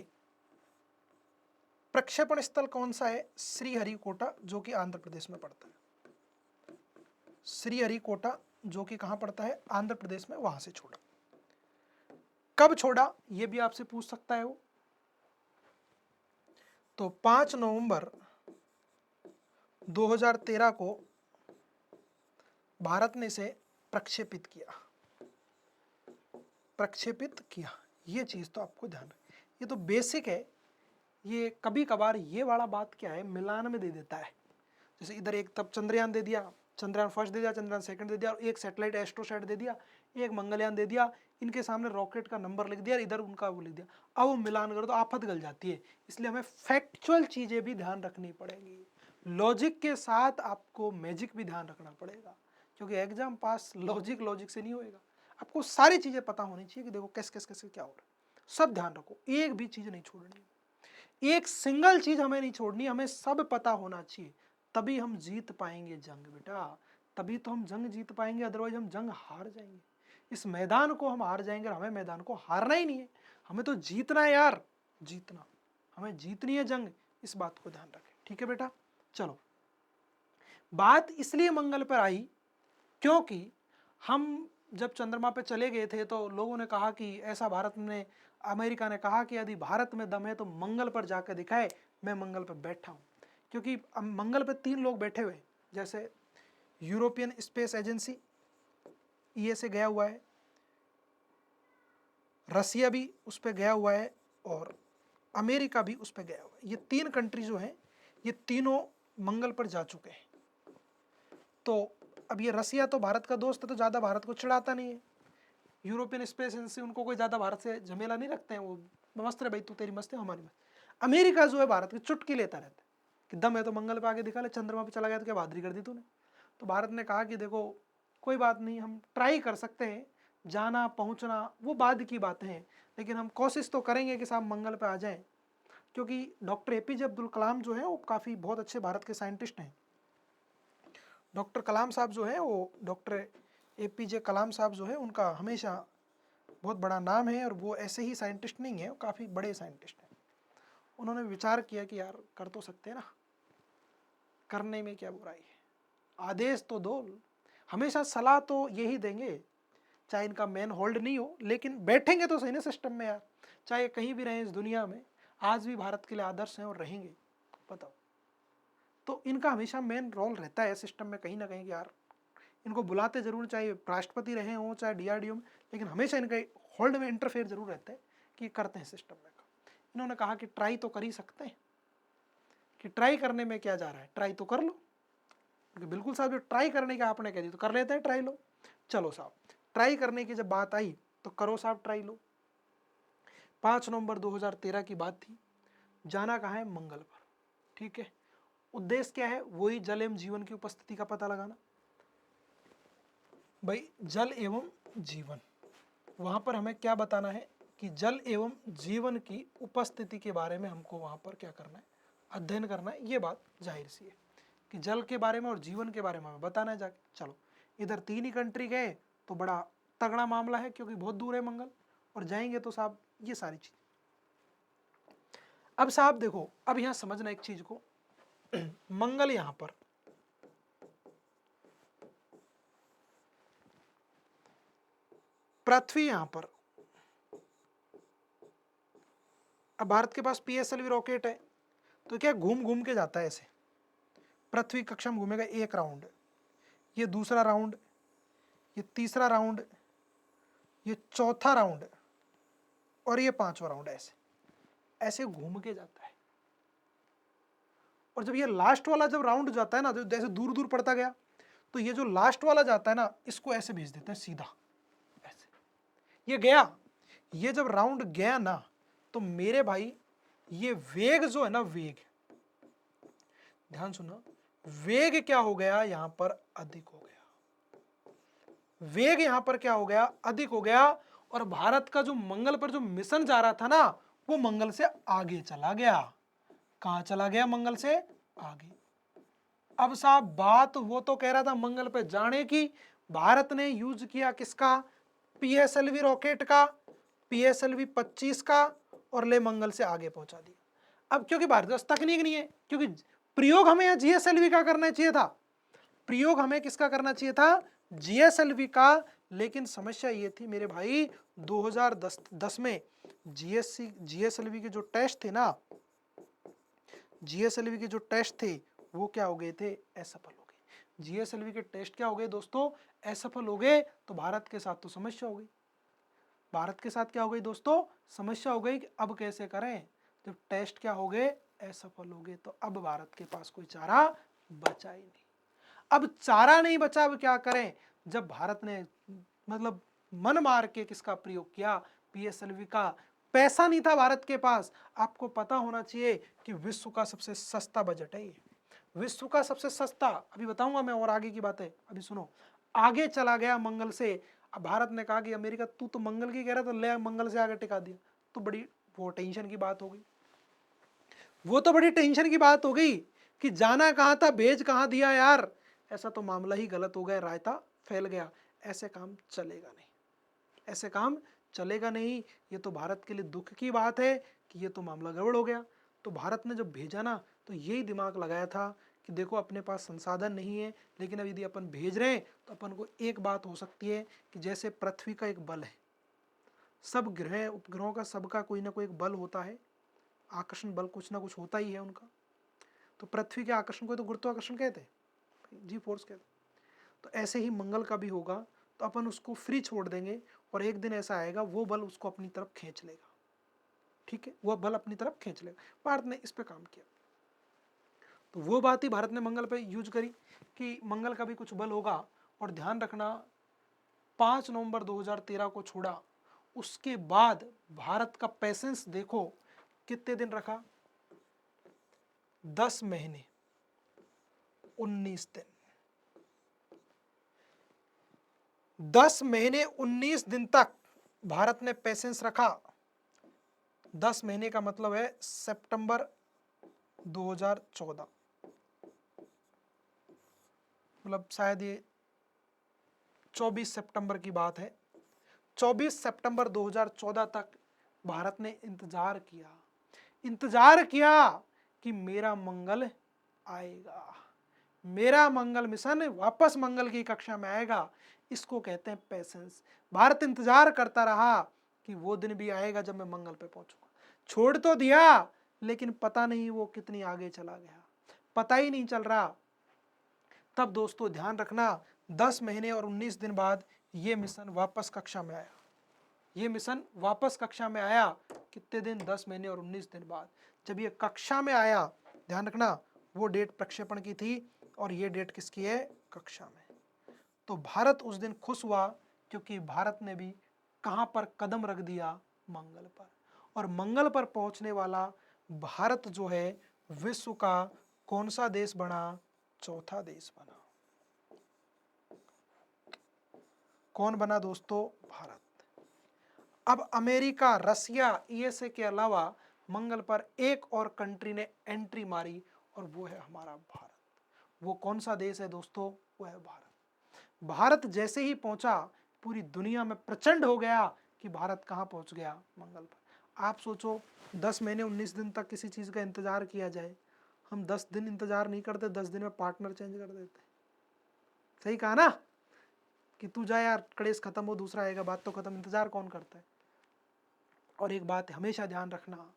प्रक्षेपण स्थल कौन सा है, श्रीहरिकोटा, जो कि आंध्र प्रदेश में पड़ता है। श्रीहरिकोटा जो कि कहां पड़ता है, आंध्र प्रदेश में, वहां से छोड़ा। कब छोड़ा ये भी आपसे पूछ सकता है वो। तो 5 नवंबर 2013 को भारत ने इसे प्रक्षेपित किया, प्रक्षेपित किया। ये चीज तो आपको ध्यान रखना, ये तो बेसिक है। ये कभी कभार ये वाला बात क्या है, मिलान में दे देता है। जैसे इधर एक तब चंद्रयान दे दिया, चंद्रयान फर्स्ट दे दिया, चंद्रयान सेकंड दे दिया, और एक सैटेलाइट एस्ट्रोसैट दे दिया, एक मंगलयान दे दिया, इनके सामने रॉकेट का नंबर लिख दिया, इधर उनका वो लिख दिया। अब वो मिलान करो तो आफत गल जाती है। इसलिए हमें फैक्चुअल चीजें भी ध्यान रखनी पड़ेगी, लॉजिक के साथ आपको मैजिक भी ध्यान रखना पड़ेगा, क्योंकि एग्जाम पास लॉजिक से नहीं होएगा। आपको सारी चीजें पता होनी चाहिए कि देखो कैसे कैसे कैसे क्या हो रहा है, सब ध्यान रखो, एक भी चीज नहीं छोड़नी, एक सिंगल चीज हमें नहीं छोड़नी, हमें सब पता होना चाहिए, तभी हम जीत पाएंगे जंग बेटा, तभी तो हम जंग जीत पाएंगे, अदरवाइज हम जंग हार जाएंगे। इस मैदान को हम हार जाएंगे, और हमें मैदान को हारना ही नहीं है, हमें तो जीतना है यार, जीतना, हमें जीतनी है जंग, इस बात को ध्यान रखें, ठीक है बेटा। चलो, बात इसलिए मंगल पर आई क्योंकि हम जब चंद्रमा पे चले गए थे तो लोगों ने कहा कि ऐसा भारत ने, अमेरिका ने कहा कि यदि भारत में दम है तो मंगल पर जाकर दिखाए। मैं मंगल पर बैठा हूँ, क्योंकि मंगल पर 3 लोग बैठे हुए, जैसे यूरोपियन स्पेस एजेंसी से गया हुआ है, रसिया भी उस पर गया हुआ है, और अमेरिका भी उस पर गया हुआ है। ये 3 कंट्री जो हैं, ये तीनों मंगल पर जा चुके हैं। तो अब ये रसिया तो भारत का दोस्त है, तो ज़्यादा भारत को चिढ़ाता नहीं है। यूरोपियन स्पेस एजेंसी उनको कोई ज़्यादा भारत से झमेला नहीं रखते हैं, वो मस्त रहे भाई, तू तेरी मस्त है हमारी मस्त। अमेरिका जो है भारत की चुटकी लेता रहता है कि दम है तो मंगल पे आके दिखा ले, चंद्रमा पे चला गया तो क्या बहादुरी कर दी तूने। तो भारत ने कहा कि देखो कोई बात नहीं, हम ट्राई कर सकते हैं, जाना पहुंचना वो बाद की बातें हैं, लेकिन हम कोशिश तो करेंगे कि साहब मंगल पे आ जाएं, क्योंकि डॉक्टर APJ अब्दुल कलाम जो है वो काफ़ी बहुत अच्छे भारत के साइंटिस्ट हैं। डॉक्टर कलाम साहब जो है वो, डॉक्टर APJ कलाम साहब जो है, उनका हमेशा बहुत बड़ा नाम है, और वो ऐसे ही साइंटिस्ट नहीं है, वो काफ़ी बड़े साइंटिस्ट हैं। उन्होंने विचार किया कि यार कर तो सकते हैं ना, करने में क्या बुराई है, आदेश तो दो, हमेशा सलाह तो यही देंगे, चाहे इनका मेन होल्ड नहीं हो, लेकिन बैठेंगे तो सही ना सिस्टम में यार, चाहे कहीं भी रहें इस दुनिया में, आज भी भारत के लिए आदर्श हैं और रहेंगे, बताओ। तो इनका हमेशा मेन रोल रहता है सिस्टम में कहीं ना कहीं, यार इनको बुलाते जरूर, चाहे राष्ट्रपति रहे हों चाहे DRDO में, लेकिन हमेशा इनका होल्ड में इंटरफेयर जरूर रहता है कि करते हैं सिस्टम में। इन्होंने कहा कि ट्राई तो कर ही सकते हैं, कि ट्राई करने में क्या जा रहा है, ट्राई तो कर लो। क्योंकि बिल्कुल साहब, जो ट्राई करने का आपने कह दी तो कर लेते हैं, ट्राई लो। चलो साहब, ट्राई करने की जब बात आई तो करो साहब, ट्राई लो। 5 नवंबर 2013 की बात थी, जाना कहाँ है, मंगल पर, ठीक है। उद्देश्य क्या है, वही जल एवं जीवन की उपस्थिति का पता लगाना। भाई जल एवं जीवन, वहां पर हमें क्या बताना है कि जल एवं जीवन की उपस्थिति के बारे में हमको वहां पर क्या करना है, अध्ययन करना है। ये बात जाहिर सी है कि जल के बारे में और जीवन के बारे में हमें बताना है जाके। चलो, इधर 3 ही कंट्री गए तो बड़ा तगड़ा मामला है, क्योंकि बहुत दूर है मंगल, और जाएंगे तो साहब ये सारी चीज। अब साहब देखो, अब यहां समझना एक चीज को, मंगल यहां पर पृथ्वी यहां पर, अब भारत के पास पीएसएलवी रॉकेट है, तो क्या घूम घूम के जाता है ऐसे, पृथ्वी कक्षा में घूमेगा एक राउंड, ये दूसरा राउंड, ये तीसरा राउंड, ये चौथा राउंड और ये पांचवा राउंड, ऐसे ऐसे घूम के जाता है। और जब ये लास्ट वाला जब राउंड जाता है ना, तो जैसे दूर दूर पड़ता गया, तो ये जो लास्ट वाला जाता है ना, इसको ऐसे भेज देते हैं सीधा, ऐसे ये गया। ये जब राउंड गया ना, तो मेरे भाई ये वेग जो है ना, वेग, ध्यान सुना, वेग क्या हो गया यहां पर, अधिक हो गया। वेग यहां पर क्या हो गया, अधिक हो गया। और भारत का जो मंगल पर जो मिशन जा रहा था ना, वो मंगल से आगे चला गया। कहां चला गया, मंगल से आगे। अब साहब बात वो तो कह रहा था मंगल पे जाने की, भारत ने यूज किया किसका, पीएसएलवी रॉकेट का, पीएसएलवी 25 का, और ले मंगल से आगे पहुंचा दिया। अब क्योंकि भारत पास तकनीक नहीं है, क्योंकि प्रयोग हमें यहाँ जीएसएलवी का करना चाहिए था, प्रयोग हमें किसका करना चाहिए था, जीएसएलवी का। लेकिन समस्या ये थी मेरे भाई, 2010 में जीएसएलवी के जो टेस्ट थे ना, जीएसएलवी के जो टेस्ट थे वो क्या हो गए थे, असफल हो गए। जीएसएलवी के टेस्ट क्या हो गए दोस्तों, असफल हो गए। तो भारत के साथ तो समस्या हो गई, भारत के साथ क्या हो गई दोस्तों, समस्या हो गई कि अब कैसे करें, जब टेस्ट क्या हो गए, असफल हो गए। तो अब भारत के पास कोई चारा बचा ही नहीं। अब चारा नहीं बचा, अब क्या करें, जब भारत ने मतलब मन मार के किसका प्रयोग किया, पीएसएलवी का। पैसा नहीं था भारत के पास। आपको पता होना चाहिए कि विश्व का सबसे सस्ता बजट है ये, विश्व का सबसे सस्ता, अभी बताऊंगा मैं और आगे की बातें, अभी सुनो। आगे चला गया मंगल से। अब भारत ने कहा कि अमेरिका तू तो मंगल की कह रहा था, ले मंगल से आगे टिका दिया, तो बड़ी वो टेंशन की बात हो गई, वो तो बड़ी टेंशन की बात हो गई कि जाना कहाँ था, भेज कहाँ दिया यार, ऐसा तो मामला ही गलत हो गया, रायता फैल गया, ऐसे काम चलेगा नहीं, ऐसे काम चलेगा नहीं। ये तो भारत के लिए दुख की बात है कि ये तो मामला गड़बड़ हो गया। तो भारत ने जब भेजा ना, तो यही दिमाग लगाया था कि देखो अपने पास संसाधन नहीं है, लेकिन अब यदि अपन भेज रहे हैं तो अपन को एक बात हो सकती है कि जैसे पृथ्वी का एक बल है, सब ग्रह उपग्रहों का सबका कोई ना कोई एक बल होता है, आकर्षण बल कुछ ना कुछ होता ही है उनका। तो पृथ्वी के आकर्षण को तो गुरुत्वाकर्षण कहते हैं, जी फोर्स कहते हैं। तो ऐसे ही मंगल का भी होगा, तो अपन उसको फ्री छोड़ देंगे और एक दिन ऐसा आएगा वो बल उसको अपनी तरफ खींच लेगा, ठीक है, वो बल अपनी तरफ खींच लेगा। भारत ने इस पे काम किया, तो वो बात ही भारत ने मंगल पे यूज करी कि मंगल का भी कुछ बल होगा। और ध्यान रखना, 5 नवंबर 2013 को छोड़ा, उसके बाद भारत का पेशेंस देखो कितने दिन रखा, 10 महीने 19 दिन, 10 महीने 19 दिन तक भारत ने पेशेंस रखा। 10 महीने का मतलब है सितंबर 2014, मतलब शायद ये 24 सितंबर की बात है। 24 सितंबर 2014 तक भारत ने इंतजार किया, इंतजार किया कि मेरा मंगल आएगा, मेरा मंगल मिशन वापस मंगल की कक्षा में आएगा। इसको कहते हैं पेशेंस। भारत इंतजार करता रहा कि वो दिन भी आएगा जब मैं मंगल पे पहुंचूंगा। छोड़ तो दिया, लेकिन पता नहीं वो कितनी आगे चला गया, पता ही नहीं चल रहा। तब दोस्तों ध्यान रखना, 10 महीने और 19 दिन बाद ये मिशन वापस कक्षा में आया, ये मिशन वापस कक्षा में आया। कितने दिन, 10 महीने और 19 दिन बाद जब ये कक्षा में आया, ध्यान रखना वो डेट प्रक्षेपण की थी और ये डेट किसकी है, कक्षा में। तो भारत उस दिन खुश हुआ क्योंकि भारत ने भी कहां पर कदम रख दिया, मंगल पर। और मंगल पर पहुंचने वाला भारत जो है, विश्व का कौन सा देश बना, चौथा देश बना। कौन बना दोस्तों, भारत। अब अमेरिका, रसिया, यूएसए के अलावा मंगल पर एक और कंट्री ने एंट्री मारी और वो है हमारा भारत। वो कौन सा देश है दोस्तों, वो है भारत। भारत जैसे ही पहुंचा, पूरी दुनिया में प्रचंड हो गया कि भारत कहां पहुंच गया, मंगल पर। आप सोचो 10 महीने 19 दिन तक किसी चीज का इंतजार किया जाए, हम 10 दिन इंतजार नहीं करते, 10 दिन में पार्टनर चेंज कर देते। सही कहा ना, कि तू जा यार, कलेश खत्म हो, दूसरा आएगा, बात तो खत्म, इंतजार कौन करता है। और एक बात हमेशा ध्यान रखना,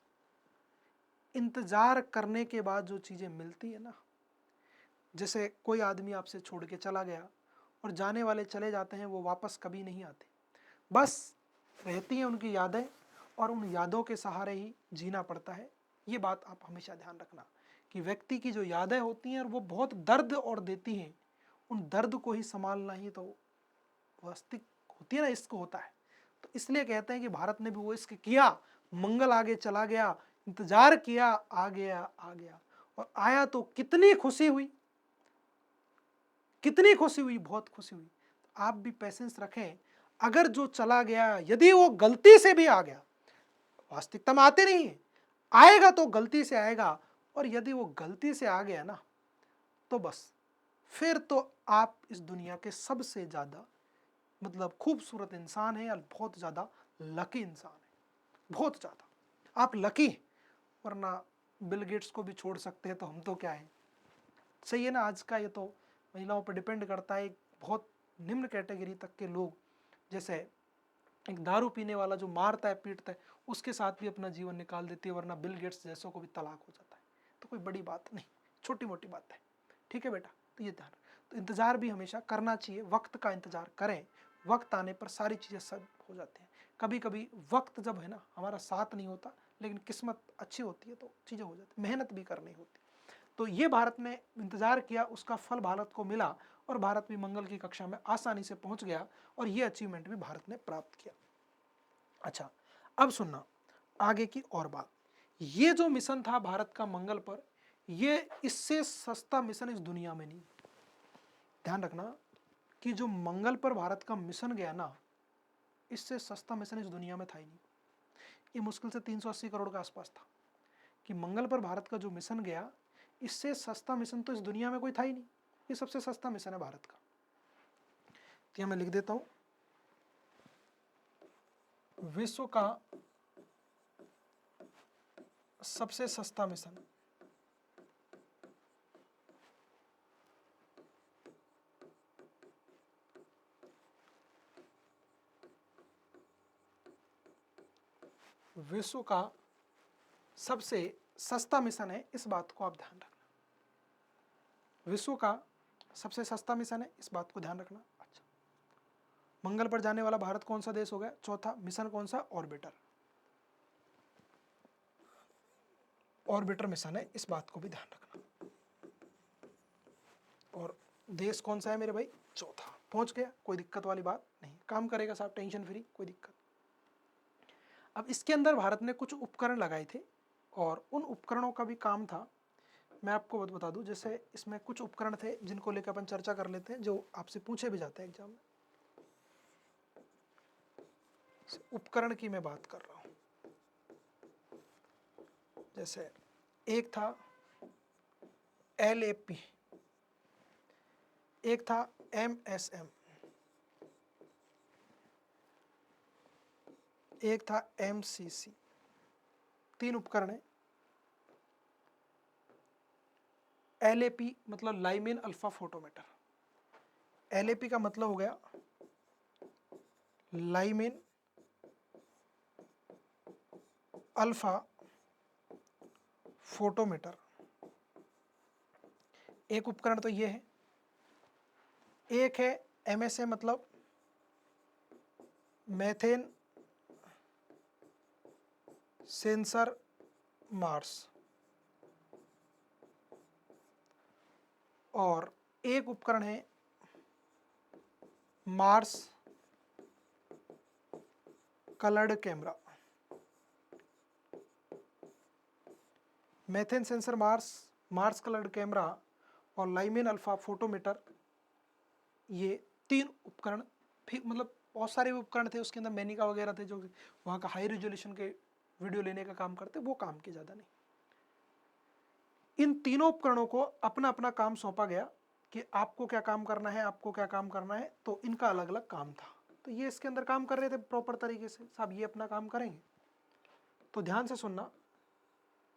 इंतजार करने के बाद जो चीजें मिलती है ना, जैसे कोई आदमी आपसे छोड़ के चला गया और जाने वाले चले जाते हैं, वो वापस कभी नहीं आते, बस रहती हैं उनकी यादें और उन यादों के सहारे ही जीना पड़ता है। ये बात आप हमेशा ध्यान रखना कि व्यक्ति की जो यादें होती हैं और वो बहुत दर्द और देती हैं, उन दर्द को ही संभालना ही तो वास्तविक होती है ना, इश्क होता है। तो इसलिए कहते हैं कि भारत ने भी वो इश्क किया, मंगल आगे चला गया, इंतजार किया, आ गया आ गया, और आया तो कितनी खुशी हुई, कितनी खुशी हुई, बहुत खुशी हुई। आप भी पेशेंस रखें, अगर जो चला गया यदि वो गलती से भी आ गया, वास्तविकता में आते नहीं है, आएगा तो गलती से आएगा, और यदि वो गलती से आ गया ना, तो बस फिर तो आप इस दुनिया के सबसे ज्यादा मतलब खूबसूरत इंसान है, या बहुत ज्यादा लकी इंसान है, बहुत ज्यादा आप लकी। वरना बिल गेट्स को भी छोड़ सकते हैं तो हम तो क्या है। सही है ना, आज का ये तो महिलाओं पर डिपेंड करता है। बहुत निम्न कैटेगरी तक के लोग, जैसे एक दारू पीने वाला जो मारता है पीटता है, उसके साथ भी अपना जीवन निकाल देती है, वरना बिल गेट्स जैसों को भी तलाक हो जाता है। तो कोई बड़ी बात नहीं, छोटी मोटी बात है। ठीक है बेटा, तो ये ध्यान, तो इंतजार भी हमेशा करना चाहिए, वक्त का इंतजार करें, वक्त आने पर सारी चीज़ें सब हो जाती हैं। कभी कभी वक्त जब है ना हमारा साथ नहीं होता, लेकिन किस्मत अच्छी होती है तो चीज़ें हो जाती, मेहनत भी करनी होती। तो ये भारत ने इंतजार किया, उसका फल भारत को मिला, और भारत भी मंगल की कक्षा में आसानी से पहुंच गया, और ये अचीवमेंट भी भारत ने प्राप्त किया। अच्छा, अब सुनना आगे की और बात। ये जो मिशन था भारत का मंगल पर, ये इससे सस्ता मिशन इस दुनिया में नहीं। ध्यान रखना कि जो मंगल पर भारत का मिशन गया ना, इससे सस्ता मिशन इस दुनिया में था ही नहीं। ये मुश्किल से 380 करोड़ के आसपास था कि मंगल पर भारत का जो मिशन गया, इससे सस्ता मिशन तो इस दुनिया में कोई था ही नहीं। ये सबसे सस्ता मिशन है भारत का। तो मैं लिख देता हूं, विश्व का सबसे सस्ता मिशन। विश्व का सबसे सस्ता मिशन है, इस बात को आप ध्यान रखना। विश्व का सबसे सस्ता मिशन है, इस बात को ध्यान रखना। अच्छा, मंगल पर जाने वाला भारत कौन सा देश हो गया? चौथा। मिशन कौन सा? ऑर्बिटर। ऑर्बिटर मिशन है, इस बात को भी ध्यान रखना। और देश कौन सा है मेरे भाई? चौथा। पहुंच गया, कोई दिक्कत वाली बात नहीं, काम करेगा साहब, टेंशन फ्री, कोई दिक्कत। अब इसके अंदर भारत ने कुछ उपकरण लगाए थे, और उन उपकरणों का भी काम था। मैं आपको बता दूं, जैसे इसमें कुछ उपकरण थे जिनको लेकर अपन चर्चा कर लेते हैं, जो आपसे पूछे भी जाते हैं एग्जाम में। उपकरण की मैं बात कर रहा हूं, जैसे एक था LAP, एक था MSM, एक था MCC। तीन उपकरण है। LAP मतलब लाइमेन अल्फा फोटोमीटर। LAP का मतलब हो गया लाइमेन अल्फा फोटोमीटर। एक उपकरण तो ये है। एक है MSA मतलब मेथेन सेंसर मार्स, और एक उपकरण है Mars coloured camera. Methane sensor Mars, Mars coloured camera और लाइमेन अल्फा फोटोमीटर, ये तीन उपकरण। फिर मतलब बहुत सारे उपकरण थे उसके अंदर, मैनिका वगैरह थे जो वहाँ का हाई रेजोल्यूशन के वीडियो लेने का काम करते, वो काम के ज़्यादा नहीं। इन तीनों उपकरणों को अपना अपना काम सौंपा गया कि आपको क्या काम करना है, आपको क्या काम करना है, तो इनका अलग अलग काम था। तो ये इसके अंदर काम कर रहे थे प्रॉपर तरीके से, साहब ये अपना काम करेंगे। तो ध्यान से सुनना,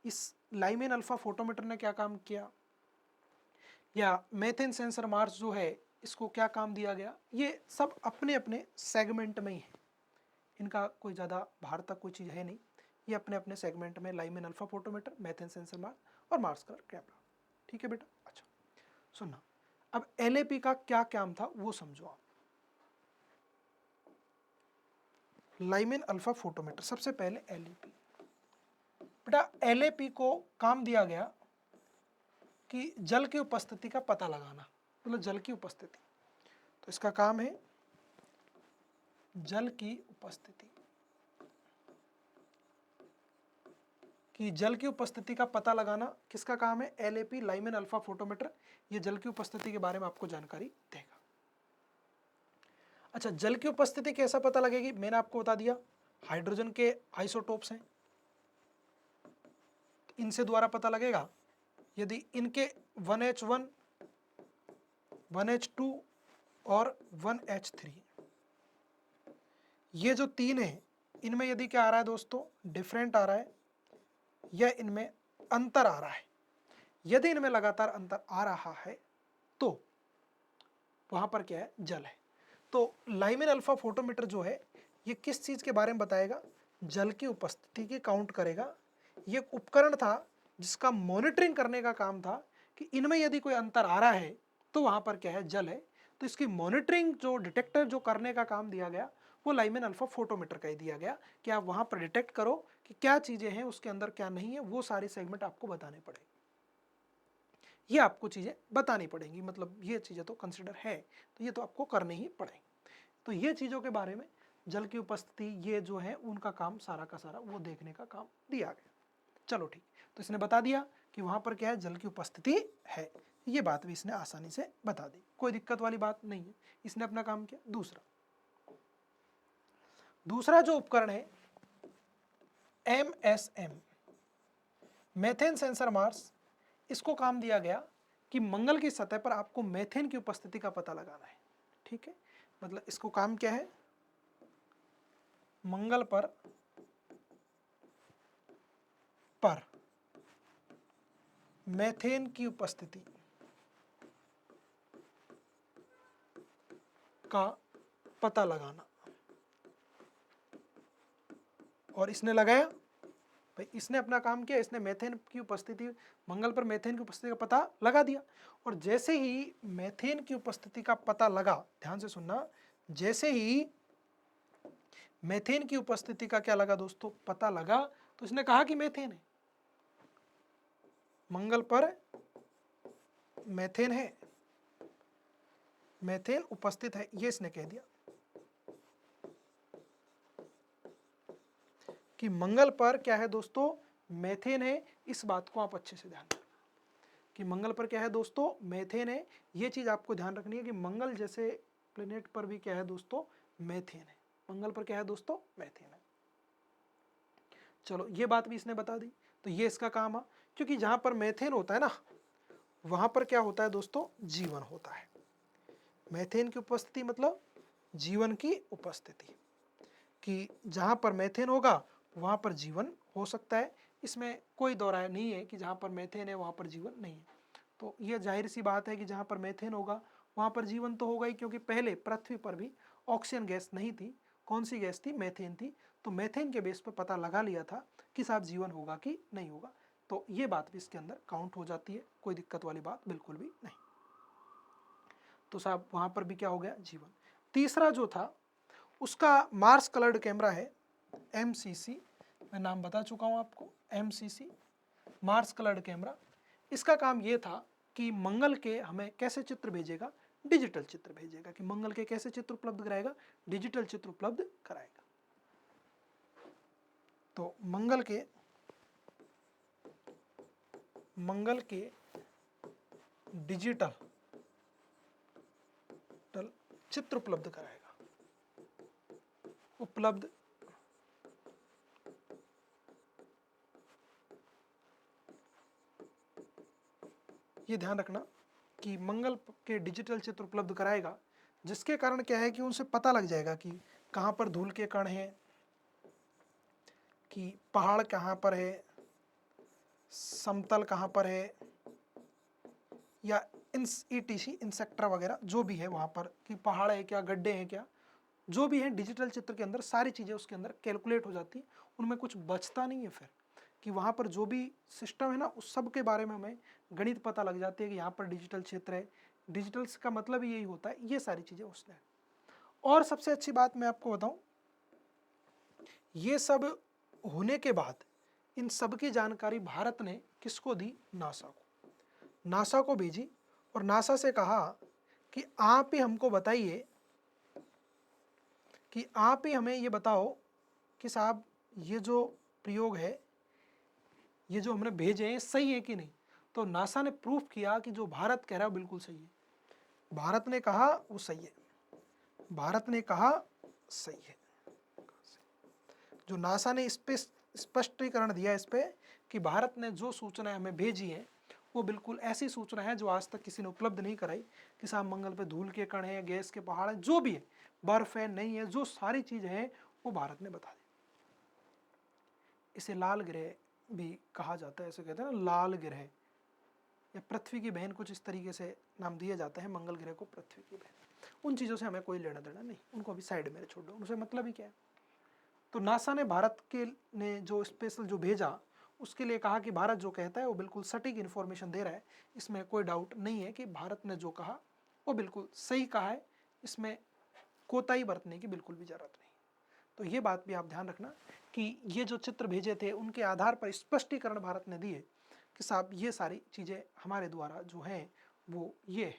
इस लाइमेन अल्फा फोटोमीटर ने क्या काम किया, या मेथेन सेंसर मार्स जो है इसको क्या काम दिया गया, ये सब अपने अपने सेगमेंट में ही है, इनका कोई ज़्यादा बाहर तक कोई चीज़ है नहीं, ये अपने अपने सेगमेंट में, Lyman alpha photometer, methane sensor Mars और मार्स कलर कैमरा। ठीक है बेटा। अच्छा सुनना, अब LAP का क्या काम था वो समझो आप। लाइमेन अल्फा फोटोमीटर, सबसे पहले LAP। बेटा LAP को काम दिया गया कि जल की उपस्थिति का पता लगाना, मतलब जल की उपस्थिति, तो इसका काम है जल की उपस्थिति, कि जल की उपस्थिति का पता लगाना किसका काम है, LAP लाइमेन अल्फा फोटोमीटर, ये जल की उपस्थिति के बारे में आपको जानकारी देगा। अच्छा, जल की उपस्थिति कैसा पता लगेगी, मैंने आपको बता दिया हाइड्रोजन के आइसोटोप्स हैं, इनसे द्वारा पता लगेगा। यदि इनके 1H1, 1H2 और 1H3, ये जो तीन है, इनमें यदि क्या आ रहा है दोस्तों, डिफरेंट आ रहा है या इनमें अंतर आ रहा है, यदि इनमें लगातार अंतर आ रहा है तो वहां पर क्या है, जल है। तो लाइमेन अल्फा फोटोमीटर जो है ये किस चीज के बारे में बताएगा, जल की उपस्थिति की काउंट करेगा। ये एक उपकरण था जिसका मॉनिटरिंग करने का काम था कि इनमें यदि कोई अंतर आ रहा है तो वहां पर क्या है, जल है। तो इसकी मॉनिटरिंग जो डिटेक्टर जो करने का काम दिया गया वो लाइमेन अल्फा फोटोमीटर का ही दिया गया कि आप वहां पर डिटेक्ट करो कि क्या चीजें हैं उसके अंदर, क्या नहीं है, वो सारे सेगमेंट आपको बताने पड़ेंगे, ये आपको चीजें बतानी पड़ेंगी, मतलब ये चीजें तो कंसिडर है, तो ये तो आपको करनी ही पड़ेंगी। तो ये चीजों के बारे में, जल की उपस्थिति, ये जो है उनका काम सारा का सारा वो देखने का काम दिया गया। चलो ठीक, तो इसने बता दिया कि वहां पर क्या है, जल की उपस्थिति है, ये बात भी इसने आसानी से बता दी, कोई दिक्कत वाली बात नहीं है, इसने अपना काम किया। दूसरा जो उपकरण है MSM, मेथेन सेंसर मार्स, इसको काम दिया गया कि मंगल की सतह पर आपको मेथेन की उपस्थिति का पता लगाना है। ठीक है, मतलब इसको काम क्या है, मंगल पर मेथेन की उपस्थिति का पता लगाना। और इसने लगाया भाई, इसने अपना काम किया, इसने मेथेन की उपस्थिति, मंगल पर मेथेन की उपस्थिति का पता लगा दिया। और जैसे ही मेथेन की उपस्थिति का पता लगा, ध्यान से सुनना, जैसे ही मेथेन की उपस्थिति का क्या लगा दोस्तों, पता लगा, तो इसने कहा कि मेथेन है, मंगल पर मेथेन है, मेथेन उपस्थित है, ये इसने कह दिया कि मंगल पर क्या है दोस्तों, मेथेन है। इस बात को आप अच्छे से ध्यान रखना कि मंगल पर क्या है दोस्तों, मेथेन है। ये चीज आपको ध्यान रखनी है कि मंगल जैसे प्लेनेट पर भी क्या है दोस्तों, मेथेन है, मंगल पर क्या है दोस्तों, मेथेन है। चलो ये बात भी इसने बता दी, तो ये इसका काम है, क्योंकि जहां पर मेथेन होता है ना, वहां पर क्या होता है दोस्तों, जीवन होता है। मेथेन की उपस्थिति मतलब जीवन की उपस्थिति, कि जहां पर मेथेन होगा वहां पर जीवन हो सकता है, इसमें कोई दो राय नहीं है कि जहां पर मेथेन है वहां पर जीवन नहीं है। तो यह जाहिर सी बात है कि जहां पर मेथेन होगा वहां पर जीवन तो होगा ही, क्योंकि पहले पृथ्वी पर भी ऑक्सीजन गैस नहीं थी। कौन सी गैस थी, मेथेन थी। तो मेथेन के बेस पर पता लगा लिया था कि साहब जीवन होगा कि नहीं होगा। तो ये बात भी इसके अंदर काउंट हो जाती है, कोई दिक्कत वाली बात बिल्कुल भी नहीं। तो साहब वहां पर भी क्या हो गया, जीवन। तीसरा जो था उसका मार्स कलर्ड कैमरा है, MCC, मैं नाम बता चुका हूं आपको, MCC मार्स कलर्ड कैमरा। इसका काम ये था कि मंगल के हमें कैसे चित्र भेजेगा, डिजिटल चित्र भेजेगा, कि मंगल के कैसे चित्र उपलब्ध कराएगा, डिजिटल चित्र उपलब्ध कराएगा। तो मंगल के डिजिटल चित्र उपलब्ध कराएगा, उपलब्ध ये ध्यान रखना कि मंगल के डिजिटल चित्र उपलब्ध कराएगा, जिसके कारण क्या है कि उनसे पता लग जाएगा कि कहाँ पर धूल के कण हैं, कि पहाड़ कहाँ पर है, समतल कहाँ पर है, या ETC इंसेक्ट्रा वगैरह जो भी है वहाँ पर, कि पहाड़ है क्या, गड्ढे हैं क्या, जो भी है डिजिटल चित्र के अंदर सारी चीज़ें उसके अंदर कैलकुलेट हो जाती हैं, उनमें कुछ बचता नहीं है फिर, कि वहाँ पर जो भी सिस्टम है ना उस सब के बारे में हमें गणित पता लग जाती है कि यहाँ पर डिजिटल क्षेत्र है, डिजिटल्स का मतलब ही यही होता है, ये सारी चीज़ें उसने। और सबसे अच्छी बात मैं आपको बताऊँ, ये सब होने के बाद इन सब की जानकारी भारत ने किसको दी, नासा को। नासा को भेजी और नासा से कहा कि आप ही हमको बताइए, कि आप ही हमें ये बताओ कि साहब ये जो प्रयोग है, ये जो हमने भेजे हैं सही है कि नहीं। तो नासा ने प्रूफ किया कि जो भारत कह रहा है बिल्कुल सही है, भारत ने कहा वो सही है, भारत ने कहा सही है। जो नासा ने इस पे स्पष्टीकरण दिया इस पे, कि भारत ने जो सूचनाएं हमें भेजी हैं वो बिल्कुल ऐसी सूचना है जो आज तक किसी ने उपलब्ध नहीं कराई, कि साहब मंगल पे धूल के कण है, गैस के पहाड़ है, जो भी है, बर्फ है नहीं है, जो सारी चीज़ें हैं वो भारत ने बता दी। इसे लाल ग्रह भी कहा जाता है, ऐसे कहते हैं ना लाल ग्रह, या पृथ्वी की बहन, कुछ इस तरीके से नाम दिया जाता है मंगल ग्रह को, पृथ्वी की बहन। उन चीज़ों से हमें कोई लेना देना नहीं, उनको अभी साइड में छोड़ दो, उनसे मतलब ही क्या है। तो नासा ने भारत के ने जो स्पेशल जो भेजा उसके लिए कहा कि भारत जो कहता है वो बिल्कुल सटीक इन्फॉर्मेशन दे रहा है, इसमें कोई डाउट नहीं है कि भारत ने जो कहा वो बिल्कुल सही कहा है, इसमें कोताही बरतने की बिल्कुल भी जरूरत नहीं। तो ये बात भी आप ध्यान रखना कि ये जो चित्र भेजे थे उनके आधार पर स्पष्टीकरण भारत ने दिए कि साहब ये सारी चीज़ें हमारे द्वारा जो हैं वो ये है।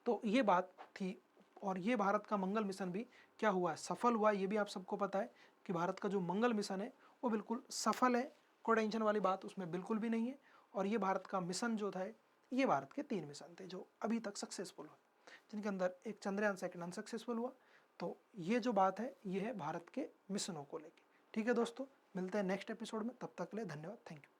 तो ये बात थी, और ये भारत का मंगल मिशन भी क्या हुआ है, सफल हुआ है। ये भी आप सबको पता है कि भारत का जो मंगल मिशन है वो बिल्कुल सफल है, कोई टेंशन वाली बात उसमें बिल्कुल भी नहीं है। और ये भारत का मिशन जो था, ये भारत के 3 मिशन थे जो अभी तक सक्सेसफुल हुए, जिनके अंदर एक चंद्रयान सेकंड अनसक्सेसफुल हुआ। तो ये जो बात है ये है भारत के मिशनों को लेके। ठीक है दोस्तों, मिलते हैं नेक्स्ट एपिसोड में, तब तक के लिए धन्यवाद, थैंक यू।